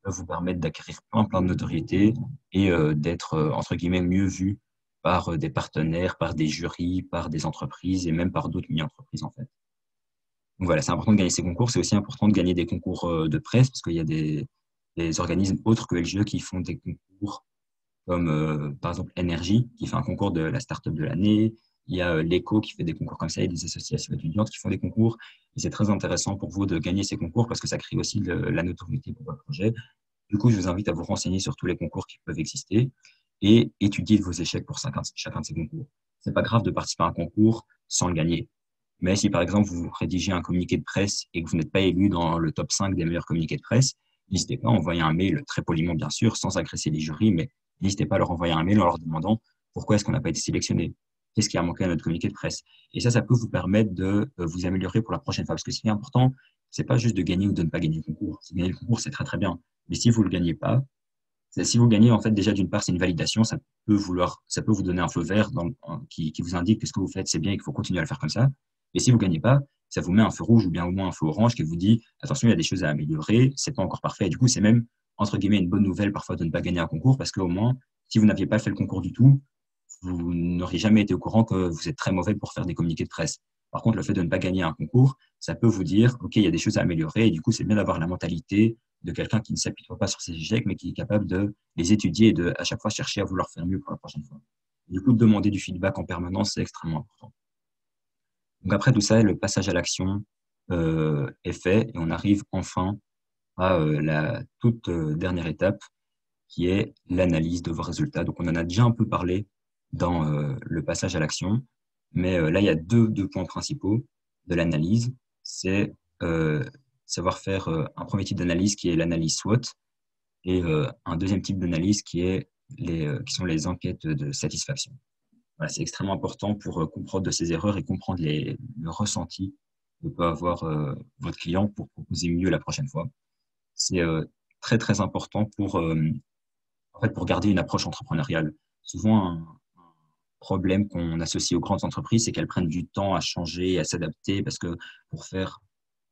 peuvent vous permettre d'acquérir plein de notoriété et d'être, entre guillemets, mieux vu par des partenaires, par des jurys, par des entreprises et même par d'autres mini-entreprises, en fait. Donc voilà, c'est important de gagner ces concours. C'est aussi important de gagner des concours de presse parce qu'il y a des organismes autres que LGE qui font des concours comme par exemple Énergie, qui fait un concours de la start-up de l'année. Il y a l'ECO qui fait des concours comme ça, et des associations étudiantes qui font des concours. Et c'est très intéressant pour vous de gagner ces concours parce que ça crée aussi la notoriété pour votre projet. Du coup, je vous invite à vous renseigner sur tous les concours qui peuvent exister et étudier vos échecs pour chacun de ces concours. C'est pas grave de participer à un concours sans le gagner. Mais si, par exemple, vous rédigez un communiqué de presse et que vous n'êtes pas élu dans le top 5 des meilleurs communiqués de presse, n'hésitez pas à envoyer un mail, très poliment bien sûr, sans agresser les jurys, mais n'hésitez pas à leur envoyer un mail en leur demandant pourquoi est-ce qu'on n'a pas été sélectionné, qu'est-ce qui a manqué à notre communiqué de presse. Et ça peut vous permettre de vous améliorer pour la prochaine fois. Parce que ce qui est important, c'est pas juste de gagner ou de ne pas gagner le concours. Si gagner le concours, c'est très très bien. Mais si vous le gagnez pas, si vous gagnez, en fait, déjà d'une part, c'est une validation, ça peut vous donner un feu vert qui vous indique que ce que vous faites, c'est bien et qu'il faut continuer à le faire comme ça. Et si vous gagnez pas, ça vous met un feu rouge ou bien au moins un feu orange qui vous dit, attention, il y a des choses à améliorer, c'est pas encore parfait. Et du coup, c'est même, entre guillemets, une bonne nouvelle parfois de ne pas gagner un concours parce qu'au moins, si vous n'aviez pas fait le concours du tout, vous n'auriez jamais été au courant que vous êtes très mauvais pour faire des communiqués de presse. Par contre, le fait de ne pas gagner un concours, ça peut vous dire, OK, il y a des choses à améliorer. Et du coup, c'est bien d'avoir la mentalité de quelqu'un qui ne s'appuie pas sur ses échecs, mais qui est capable de les étudier et de, à chaque fois, chercher à vouloir faire mieux pour la prochaine fois. Du coup, demander du feedback en permanence, c'est extrêmement important. Donc après tout ça, le passage à l'action est fait et on arrive enfin à la toute dernière étape qui est l'analyse de vos résultats. Donc on en a déjà un peu parlé dans le passage à l'action, mais là il y a deux points principaux de l'analyse. C'est savoir faire un premier type d'analyse qui est l'analyse SWOT et un deuxième type d'analyse qui sont les enquêtes de satisfaction. Voilà, c'est extrêmement important pour comprendre de ses erreurs et comprendre le ressenti que peut avoir votre client pour proposer mieux la prochaine fois. C'est très, très important pour en fait, pour garder une approche entrepreneuriale. Souvent, un problème qu'on associe aux grandes entreprises, c'est qu'elles prennent du temps à changer, à s'adapter, parce que pour faire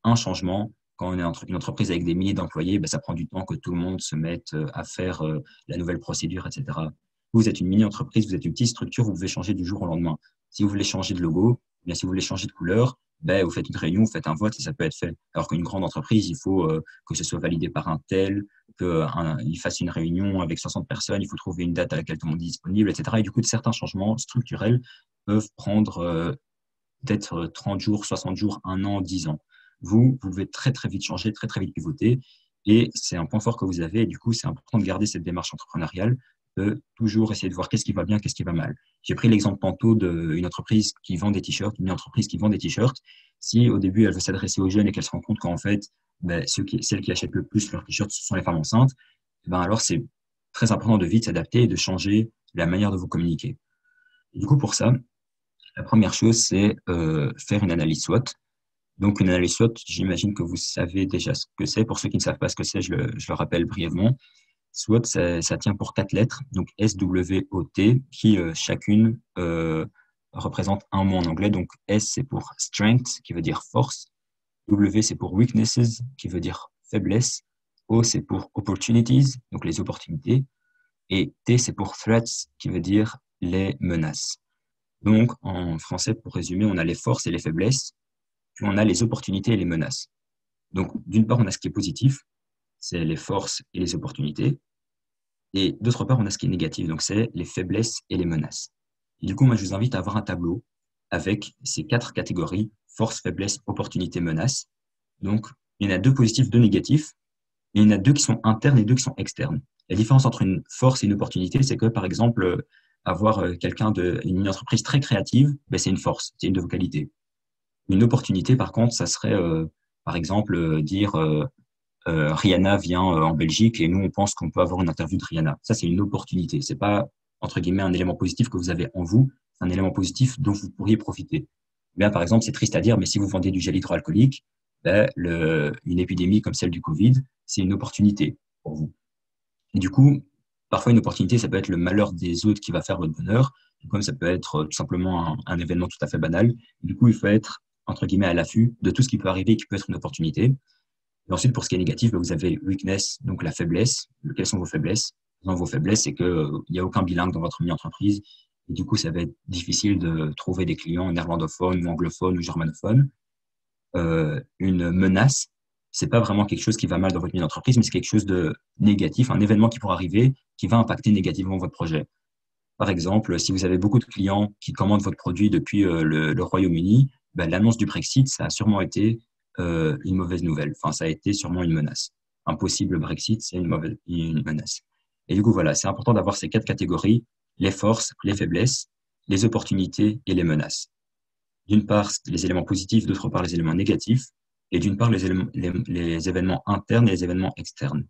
un changement, quand on est une entreprise avec des milliers d'employés, ben, ça prend du temps que tout le monde se mette à faire la nouvelle procédure, etc. Vous êtes une mini-entreprise, vous êtes une petite structure, vous pouvez changer du jour au lendemain. Si vous voulez changer de logo, eh bien, si vous voulez changer de couleur, ben, vous faites une réunion, vous faites un vote et ça peut être fait. Alors qu'une grande entreprise, il faut que ce soit validé par un tel, qu'il fasse une réunion avec 60 personnes, il faut trouver une date à laquelle tout le monde est disponible, etc. Et du coup, certains changements structurels peuvent prendre peut-être 30 jours, 60 jours, un an, 10 ans. Vous pouvez très, très vite changer, très, très vite pivoter. Et c'est un point fort que vous avez. Et du coup, c'est important de garder cette démarche entrepreneuriale, de toujours essayer de voir qu'est-ce qui va bien, qu'est-ce qui va mal. J'ai pris l'exemple tantôt d'une entreprise qui vend des t-shirts, une entreprise qui vend des t-shirts. Si au début, elle veut s'adresser aux jeunes et qu'elle se rend compte qu'en fait, ben, celles qui achètent le plus leurs t-shirts, ce sont les femmes enceintes, ben alors c'est très important de vite s'adapter et de changer la manière de vous communiquer. Et du coup, pour ça, la première chose, c'est faire une analyse SWOT. Donc, une analyse SWOT, j'imagine que vous savez déjà ce que c'est. Pour ceux qui ne savent pas ce que c'est, je le rappelle brièvement. SWOT, ça tient pour 4 lettres, donc SWOT, qui chacune représente un mot en anglais. Donc, S, c'est pour strength, qui veut dire force. W, c'est pour weaknesses, qui veut dire faiblesse. O, c'est pour opportunities, donc les opportunités. Et T, c'est pour threats, qui veut dire les menaces. Donc, en français, pour résumer, on a les forces et les faiblesses, puis on a les opportunités et les menaces. Donc, d'une part, on a ce qui est positif, c'est les forces et les opportunités. Et d'autre part, on a ce qui est négatif, donc c'est les faiblesses et les menaces. Et du coup, moi, je vous invite à avoir un tableau avec ces 4 catégories, force, faiblesse, opportunité, menace. Donc, il y en a 2 positifs, 2 négatifs, et il y en a 2 qui sont internes et 2 qui sont externes. La différence entre une force et une opportunité, c'est que, par exemple, avoir une entreprise très créative, ben, c'est une force, c'est une de vos qualités. Une opportunité, par contre, ça serait, par exemple, dire Rihanna vient en Belgique et nous, on pense qu'on peut avoir une interview de Rihanna. Ça, c'est une opportunité. C'est pas, entre guillemets, un élément positif que vous avez en vous, c'est un élément positif dont vous pourriez profiter. Bien, par exemple, c'est triste à dire, mais si vous vendez du gel hydroalcoolique, ben, une épidémie comme celle du Covid, c'est une opportunité pour vous. Et du coup, parfois, une opportunité, ça peut être le malheur des autres qui va faire votre bonheur, comme ça peut être tout simplement un événement tout à fait banal. Et du coup, il faut être, entre guillemets, à l'affût de tout ce qui peut arriver et qui peut être une opportunité. Et ensuite, pour ce qui est négatif, vous avez weakness, donc la faiblesse. Quelles sont vos faiblesses? Dans vos faiblesses, c'est qu'il n'y a aucun bilingue dans votre mini-entreprise. Et du coup, ça va être difficile de trouver des clients néerlandophones ou anglophones ou germanophones. Une menace, c'est pas vraiment quelque chose qui va mal dans votre mini-entreprise, mais c'est quelque chose de négatif, un événement qui pourrait arriver, qui va impacter négativement votre projet. Par exemple, si vous avez beaucoup de clients qui commandent votre produit depuis le Royaume-Uni, ben, l'annonce du Brexit, ça a sûrement été une mauvaise nouvelle. Enfin, ça a été sûrement une menace. Un possible Brexit, c'est une menace. Et du coup, voilà, c'est important d'avoir ces 4 catégories, les forces, les faiblesses, les opportunités et les menaces. D'une part, les éléments positifs, d'autre part, les éléments négatifs, et d'une part, les événements internes et les événements externes.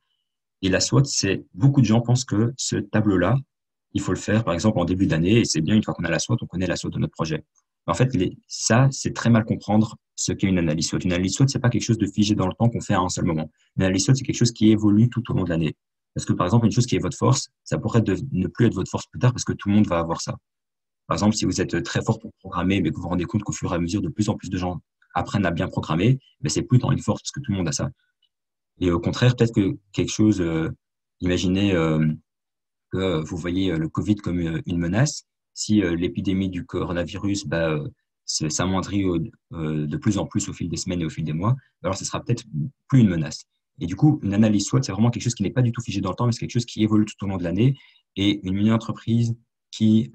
Et la SWOT, c'est beaucoup de gens pensent que ce tableau-là, il faut le faire, par exemple, en début d'année, et c'est bien, une fois qu'on a la SWOT, on connaît la SWOT de notre projet. Mais en fait, ça, c'est très mal comprendre ce qu'est une analyse SWOT. Une analyse SWOT, c'est pas quelque chose de figé dans le temps qu'on fait à un seul moment. Une analyse SWOT, c'est quelque chose qui évolue tout au long de l'année. Parce que, par exemple, une chose qui est votre force, ça pourrait ne plus être votre force plus tard parce que tout le monde va avoir ça. Par exemple, si vous êtes très fort pour programmer, mais que vous vous rendez compte qu'au fur et à mesure, de plus en plus de gens apprennent à bien programmer, ben c'est plus tant une force parce que tout le monde a ça. Et au contraire, peut-être que quelque chose, imaginez que vous voyez le Covid comme une menace. Si l'épidémie du coronavirus s'amoindrit de plus en plus au fil des semaines et au fil des mois, alors ce sera peut-être plus une menace. Et du coup, une analyse SWOT, c'est vraiment quelque chose qui n'est pas du tout figé dans le temps, mais c'est quelque chose qui évolue tout au long de l'année. Et une mini-entreprise qui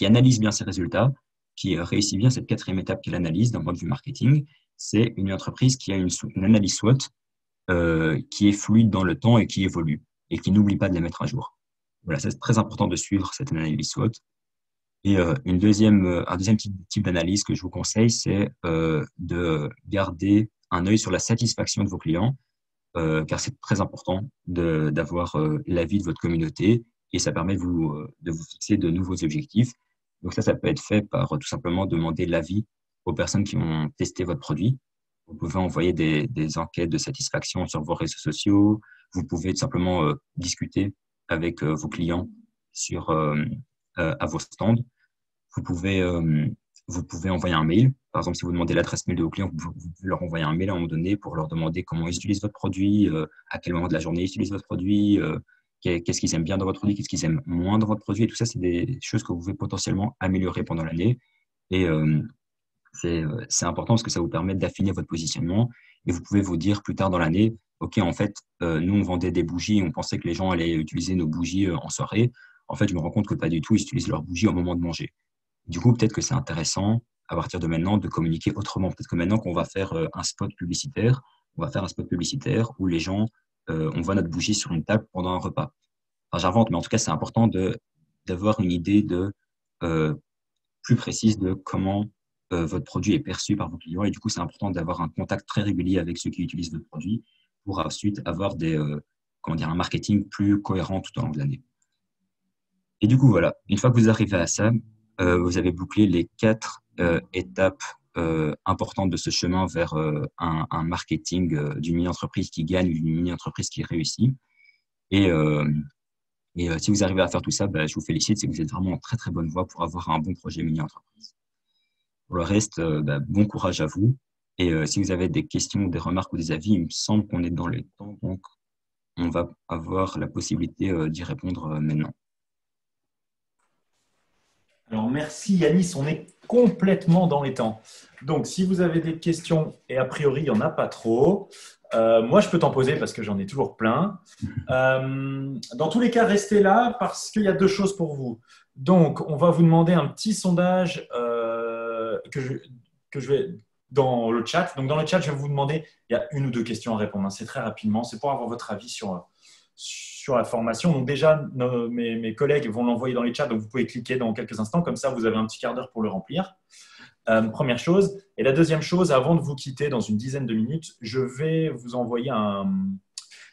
analyse bien ses résultats, qui réussit bien cette 4e étape qui est l'analyse d'un point de vue marketing, c'est une entreprise qui a une analyse SWOT qui est fluide dans le temps et qui évolue et qui n'oublie pas de les mettre à jour. Voilà, c'est très important de suivre cette analyse SWOT. Et un deuxième type d'analyse que je vous conseille, c'est de garder un œil sur la satisfaction de vos clients, car c'est très important d'avoir l'avis de votre communauté et ça permet de vous fixer de nouveaux objectifs. Donc ça peut être fait par tout simplement demander l'avis aux personnes qui ont testé votre produit. Vous pouvez envoyer des enquêtes de satisfaction sur vos réseaux sociaux. Vous pouvez tout simplement discuter avec vos clients à vos stands. Vous pouvez, vous pouvez envoyer un mail. Par exemple, si vous demandez l'adresse mail de vos clients, vous pouvez leur envoyer un mail à un moment donné pour leur demander comment ils utilisent votre produit, à quel moment de la journée ils utilisent votre produit, qu'est-ce qu'ils aiment bien dans votre produit, qu'est-ce qu'ils aiment moins dans votre produit. Et tout ça, c'est des choses que vous pouvez potentiellement améliorer pendant l'année. Et c'est important parce que ça vous permet d'affiner votre positionnement. Et vous pouvez vous dire plus tard dans l'année, OK, en fait, nous, on vendait des bougies, on pensait que les gens allaient utiliser nos bougies en soirée. En fait, je me rends compte que pas du tout, ils utilisent leurs bougies au moment de manger. Du coup, peut-être que c'est intéressant à partir de maintenant de communiquer autrement. Peut-être que maintenant qu'on va faire un spot publicitaire, on va faire un spot publicitaire où les gens, on voit notre bougie sur une table pendant un repas. Enfin, j'invente, mais en tout cas, c'est important d'avoir une idée euh, plus précise de comment votre produit est perçu par vos clients. Et du coup, c'est important d'avoir un contact très régulier avec ceux qui utilisent votre produit pour ensuite avoir comment dire, un marketing plus cohérent tout au long de l'année. Et du coup, voilà, une fois que vous arrivez à ça, vous avez bouclé les 4 étapes importantes de ce chemin vers un marketing d'une mini-entreprise qui gagne, d'une mini-entreprise qui réussit. Et, si vous arrivez à faire tout ça, je vous félicite, c'est que vous êtes vraiment en très très bonne voie pour avoir un bon projet mini-entreprise. Pour le reste, bon courage à vous. Et si vous avez des questions, des remarques ou des avis, il me semble qu'on est dans les temps, donc on va avoir la possibilité d'y répondre maintenant. Alors, merci Yanis, on est complètement dans les temps. Donc, si vous avez des questions, et a priori, il n'y en a pas trop, moi, je peux t'en poser parce que j'en ai toujours plein. Dans tous les cas, restez là parce qu'il y a 2 choses pour vous. Donc, on va vous demander un petit sondage que je vais dans le chat. Donc, dans le chat, je vais vous demander, il y a 1 ou 2 questions à répondre. C'est très rapidement. C'est pour avoir votre avis sur la formation. Donc déjà, mes collègues vont l'envoyer dans les chats, donc vous pouvez cliquer dans quelques instants. Comme ça, vous avez un petit quart d'heure pour le remplir. Première chose. Et la deuxième chose, avant de vous quitter dans une dizaine de minutes, je vais vous envoyer un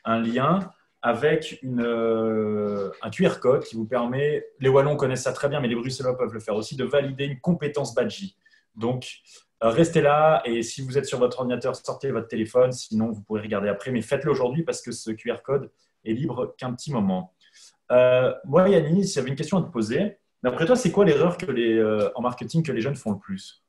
lien avec un QR code qui vous permet, les Wallons connaissent ça très bien, mais les Bruxellois peuvent le faire aussi, de valider une compétence Badgie. Donc, restez là et si vous êtes sur votre ordinateur, sortez votre téléphone. Sinon, vous pourrez regarder après, mais faites-le aujourd'hui parce que ce QR code est libre qu'un petit moment. Moi, Yannis, j'avais une question à te poser. D'après toi, c'est quoi l'erreur en marketing que les jeunes font le plus?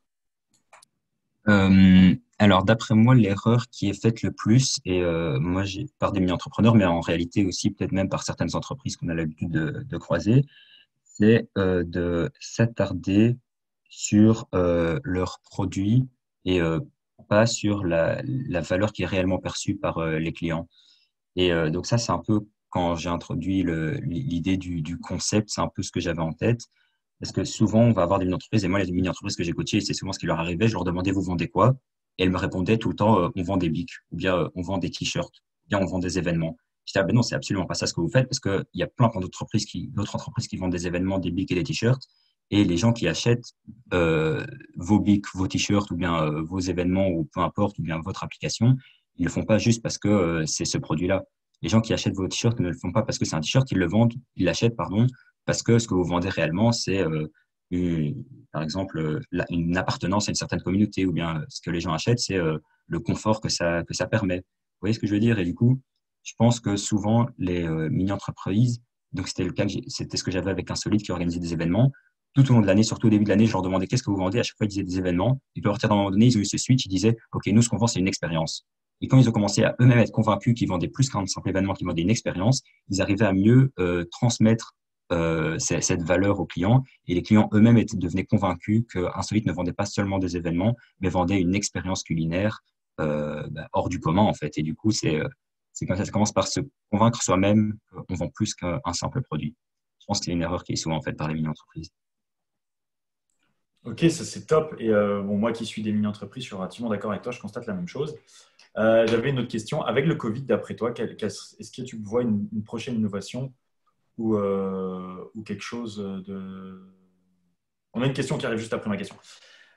Alors, d'après moi, l'erreur qui est faite le plus, et moi, par des mini-entrepreneurs, mais en réalité aussi peut-être même par certaines entreprises qu'on a l'habitude de croiser, c'est de s'attarder sur leurs produits et pas sur la valeur qui est réellement perçue par les clients. Et donc ça, c'est un peu quand j'ai introduit l'idée du concept, c'est un peu ce que j'avais en tête. Parce que souvent, on va avoir des mini-entreprises, et moi, les mini-entreprises que j'ai coachées, c'est souvent ce qui leur arrivait. Je leur demandais, vous vendez quoi? Et elles me répondaient tout le temps, on vend des bics, ou bien on vend des t-shirts, ou bien on vend des événements. Je disais, ah ben non, c'est absolument pas ça ce que vous faites, parce qu'il y a plein d'autres entreprises qui vendent des événements, des bics et des t-shirts. Et les gens qui achètent vos bics, vos t-shirts, ou bien vos événements, ou peu importe, ou bien votre application, ils ne le font pas juste parce que c'est ce produit-là. Les gens qui achètent vos t-shirts ne le font pas parce que c'est un t-shirt, ils l'achètent, pardon, parce que ce que vous vendez réellement, c'est par exemple une appartenance à une certaine communauté, ou bien ce que les gens achètent, c'est le confort que ça permet. Vous voyez ce que je veux dire? Et du coup, je pense que souvent, les mini-entreprises, donc c'était ce que j'avais avec Insolite qui organisait des événements, tout au long de l'année, surtout au début de l'année, je leur demandais qu'est-ce que vous vendez. À chaque fois, ils disaient des événements. Et puis à partir d'un moment donné, ils ont eu ce switch, ils disaient, OK, nous, ce qu'on vend, c'est une expérience. Et quand ils ont commencé à eux-mêmes être convaincus qu'ils vendaient plus qu'un simple événement, qu'ils vendaient une expérience, ils arrivaient à mieux transmettre cette valeur aux clients. Et les clients eux-mêmes devenaient convaincus qu'Insolite ne vendait pas seulement des événements, mais vendait une expérience culinaire hors du commun, en fait. Et du coup, c'est comme ça commence par se convaincre soi-même qu'on vend plus qu'un simple produit. Je pense que c'est une erreur qui est souvent faite par les mini-entreprises. Ok, ça c'est top. Et bon, moi qui suis des mini-entreprises, je suis relativement d'accord avec toi, je constate la même chose. J'avais une autre question. Avec le Covid, d'après toi, est-ce que tu vois une prochaine innovation ou quelque chose de… On a une question qui arrive juste après ma question.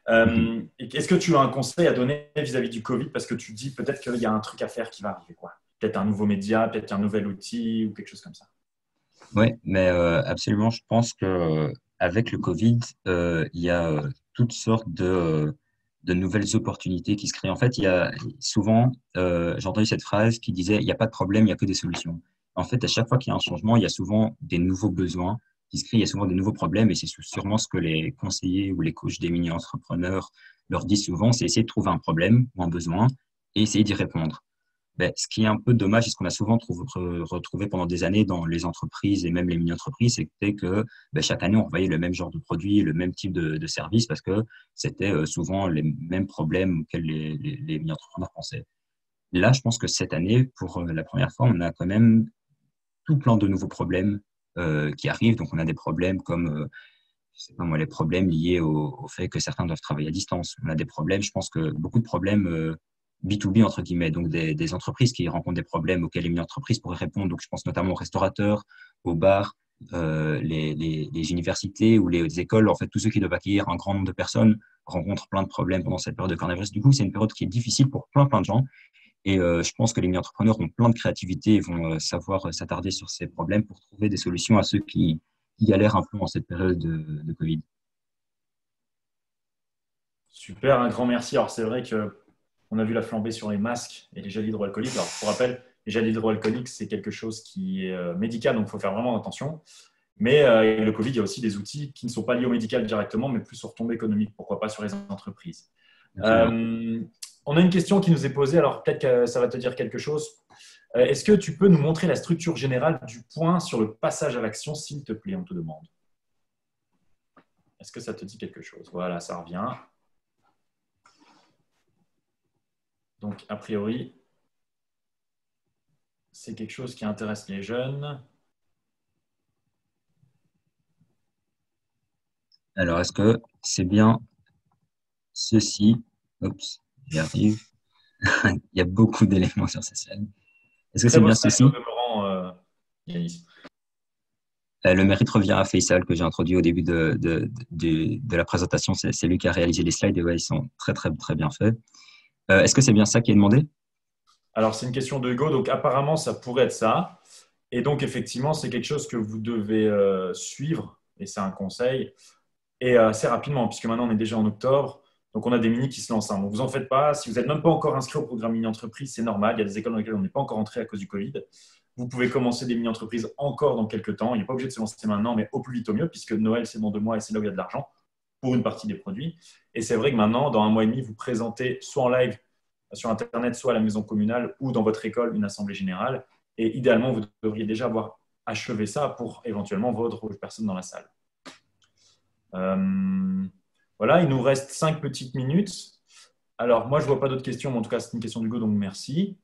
Est-ce que tu as un conseil à donner vis-à-vis du Covid? Parce que tu dis peut-être qu'il y a un truc à faire qui va arriver, quoi. Peut-être un nouveau média, peut-être un nouvel outil ou quelque chose comme ça. Oui, mais absolument, je pense que avec le Covid, il y a toutes sortes de nouvelles opportunités qui se créent. En fait, il y a souvent, j'ai entendu cette phrase qui disait, il n'y a pas de problème, il n'y a que des solutions. En fait, à chaque fois qu'il y a un changement, il y a souvent des nouveaux besoins qui se créent, il y a souvent des nouveaux problèmes, et c'est sûrement ce que les conseillers ou les coachs des mini-entrepreneurs leur disent souvent, c'est essayer de trouver un problème ou un besoin et essayer d'y répondre. Ben, ce qui est un peu dommage, et ce qu'on a souvent retrouvé pendant des années dans les entreprises et même les mini-entreprises, c'était que ben, chaque année, on voyait le même genre de produit, le même type de service, parce que c'était souvent les mêmes problèmes auxquels les mini-entrepreneurs pensaient. Là, je pense que cette année, pour la première fois, on a quand même tout plein de nouveaux problèmes qui arrivent. Donc, on a des problèmes comme, je sais pas moi, les problèmes liés au fait que certains doivent travailler à distance. On a des problèmes, je pense que beaucoup de problèmes B2B, entre guillemets, donc des entreprises qui rencontrent des problèmes auxquels une entreprise pourrait répondre. Donc, je pense notamment aux restaurateurs, aux bars, les universités ou les écoles. En fait, tous ceux qui doivent accueillir un grand nombre de personnes rencontrent plein de problèmes pendant cette période de coronavirus. Du coup, c'est une période qui est difficile pour plein de gens. Et je pense que les mini-entrepreneurs ont plein de créativité et vont savoir s'attarder sur ces problèmes pour trouver des solutions à ceux qui galèrent un peu en cette période de Covid. Super, un grand merci. Alors, c'est vrai qu'on a vu la flambée sur les masques et les gels hydroalcooliques. Alors, pour rappel, les gels hydroalcooliques, c'est quelque chose qui est médical, donc il faut faire vraiment attention. Mais avec le Covid, il y a aussi des outils qui ne sont pas liés au médical directement, mais plus sur retombées économiques, pourquoi pas sur les entreprises. On a une question qui nous est posée, alors peut-être que ça va te dire quelque chose. Est-ce que tu peux nous montrer la structure générale du point sur le passage à l'action, s'il te plaît, on te demande. Est-ce que ça te dit quelque chose? Voilà, ça revient. Donc, a priori, c'est quelque chose qui intéresse les jeunes. Alors, est-ce que c'est bien ceci? Oups, j'y arrive. Il y a beaucoup d'éléments sur ces scènes. Est-ce que Très c'est beau bien slide ceci? de Laurent Yanis. Le mérite revient à Faisal, que j'ai introduit au début de la présentation. C'est lui qui a réalisé les slides et ouais, ils sont très bien faits. Est-ce que c'est bien ça qui est demandé? Alors, c'est une question de Hugo, donc apparemment, ça pourrait être ça. Et donc, effectivement, c'est quelque chose que vous devez suivre, et c'est un conseil, et assez rapidement, puisque maintenant, on est déjà en octobre, donc on a des mini qui se lancent. Donc, vous en faites pas. Si vous n'êtes même pas encore inscrit au programme mini-entreprise, c'est normal. Il y a des écoles dans lesquelles on n'est pas encore entré à cause du Covid. Vous pouvez commencer des mini-entreprises encore dans quelques temps. Il n'est pas obligé de se lancer maintenant, mais au plus vite, au mieux, puisque Noël, c'est dans 2 mois et c'est là où il y a de l'argent pour une partie des produits. Et c'est vrai que maintenant, dans 1 mois et demi, vous présentez soit en live sur Internet, soit à la maison communale ou dans votre école, une assemblée générale. Et idéalement, vous devriez déjà avoir achevé ça pour éventuellement votre personne dans la salle. Voilà, il nous reste 5 petites minutes. Alors, moi, je ne vois pas d'autres questions, mais en tout cas, c'est une question d'Hugo, donc merci.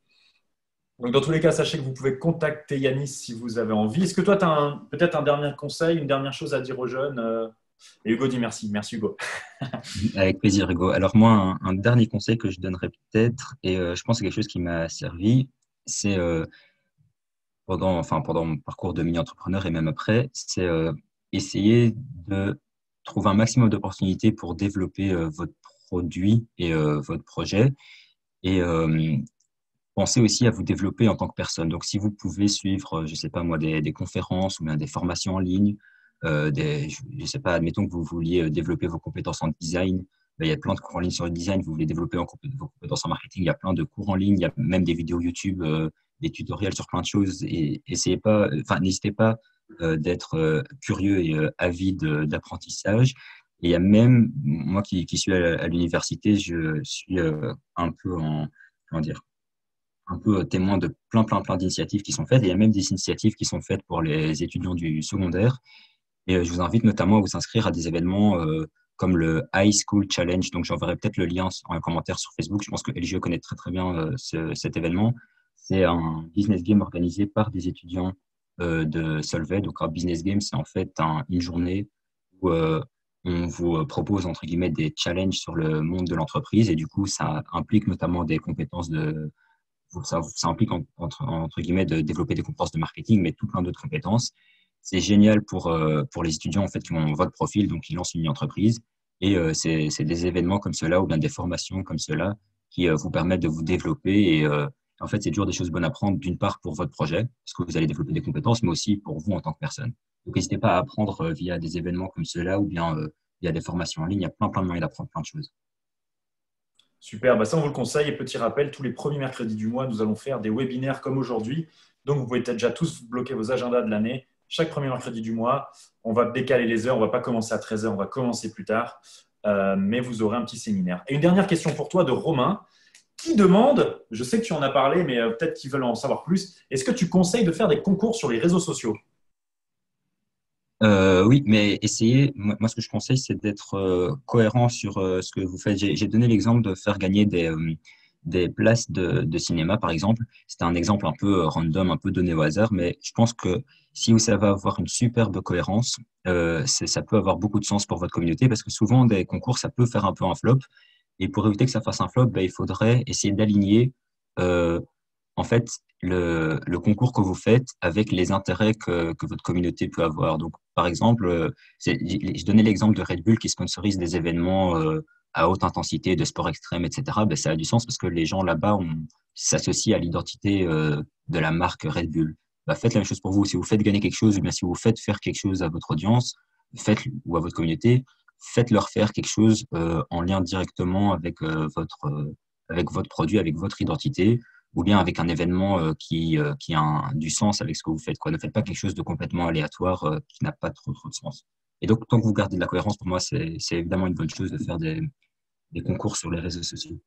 Donc, dans tous les cas, sachez que vous pouvez contacter Yanis si vous avez envie. Est-ce que toi, tu as peut-être un dernier conseil, une dernière chose à dire aux jeunes? Et Hugo dit merci. Merci, Hugo. Avec plaisir, Hugo. Alors moi, un dernier conseil que je donnerais peut-être, et je pense que c'est quelque chose qui m'a servi, c'est pendant mon parcours de mini-entrepreneur et même après, c'est essayer de trouver un maximum d'opportunités pour développer votre produit et votre projet. Et pensez aussi à vous développer en tant que personne. Donc, si vous pouvez suivre, je sais pas moi, des conférences ou bien des formations en ligne, je sais pas, admettons que vous vouliez développer vos compétences en design, ben, il y a plein de cours en ligne sur le design. Vous voulez développer vos compétences en marketing, il y a plein de cours en ligne, il y a même des vidéos YouTube, des tutoriels sur plein de choses. Et essayez pas, enfin, n'hésitez pas d'être curieux et avide d'apprentissage. Et il y a même, moi qui suis à l'université, je suis un peu comment dire, un peu témoin de plein d'initiatives qui sont faites. Et il y a même des initiatives qui sont faites pour les étudiants du secondaire. Et je vous invite notamment à vous inscrire à des événements comme le High School Challenge. Donc, j'enverrai peut-être le lien en commentaire sur Facebook. Je pense que LGE connaît très bien cet événement. C'est un business game organisé par des étudiants de Solvay. Donc, un business game, c'est en fait une journée où on vous propose, entre guillemets, des challenges sur le monde de l'entreprise. Et du coup, ça implique notamment des compétences ça implique entre guillemets de développer des compétences de marketing, mais tout plein d'autres compétences. C'est génial pour les étudiants en fait qui ont votre profil, donc qui lancent une entreprise. Et c'est des événements comme cela ou bien des formations comme cela qui vous permettent de vous développer. Et en fait, c'est toujours des choses bonnes à prendre, d'une part pour votre projet, parce que vous allez développer des compétences, mais aussi pour vous en tant que personne. Donc, n'hésitez pas à apprendre via des événements comme cela ou bien via des formations en ligne. Il y a plein de moyens d'apprendre plein de choses. Super, bah ça on vous le conseille. Et petit rappel, tous les premiers mercredis du mois, nous allons faire des webinaires comme aujourd'hui Donc, vous pouvez peut-être déjà tous bloquer vos agendas de l'année. Chaque premier mercredi du mois, on va décaler les heures. On ne va pas commencer à 13 heures, on va commencer plus tard. Mais vous aurez un petit séminaire. Et une dernière question pour toi de Romain qui demande, je sais que tu en as parlé, mais peut-être qu'ils veulent en savoir plus, est-ce que tu conseilles de faire des concours sur les réseaux sociaux? Oui, mais essayez, moi, ce que je conseille, c'est d'être cohérent sur ce que vous faites. J'ai donné l'exemple de faire gagner des places de cinéma, par exemple. C'était un exemple un peu random, un peu donné au hasard, mais je pense que si vous savez avoir une superbe cohérence, ça peut avoir beaucoup de sens pour votre communauté parce que souvent, des concours, ça peut faire un peu un flop. Et pour éviter que ça fasse un flop, ben, il faudrait essayer d'aligner euh, en fait le concours que vous faites avec les intérêts que votre communauté peut avoir. Donc, par exemple, je donnais l'exemple de Red Bull qui sponsorise des événements à haute intensité, de sport extrême, etc. Ben, ça a du sens parce que les gens là-bas s'associent à l'identité de la marque Red Bull. Ben, faites la même chose pour vous. Si vous faites gagner quelque chose, ou bien si vous faites faire quelque chose à votre audience, faites, ou à votre communauté, faites-leur faire quelque chose en lien directement avec votre produit, avec votre identité, ou bien avec un événement qui a du sens avec ce que vous faites, quoi. Ne faites pas quelque chose de complètement aléatoire qui n'a pas trop de sens. Et donc, tant que vous gardez de la cohérence, pour moi, c'est évidemment une bonne chose de faire des concours sur les réseaux sociaux.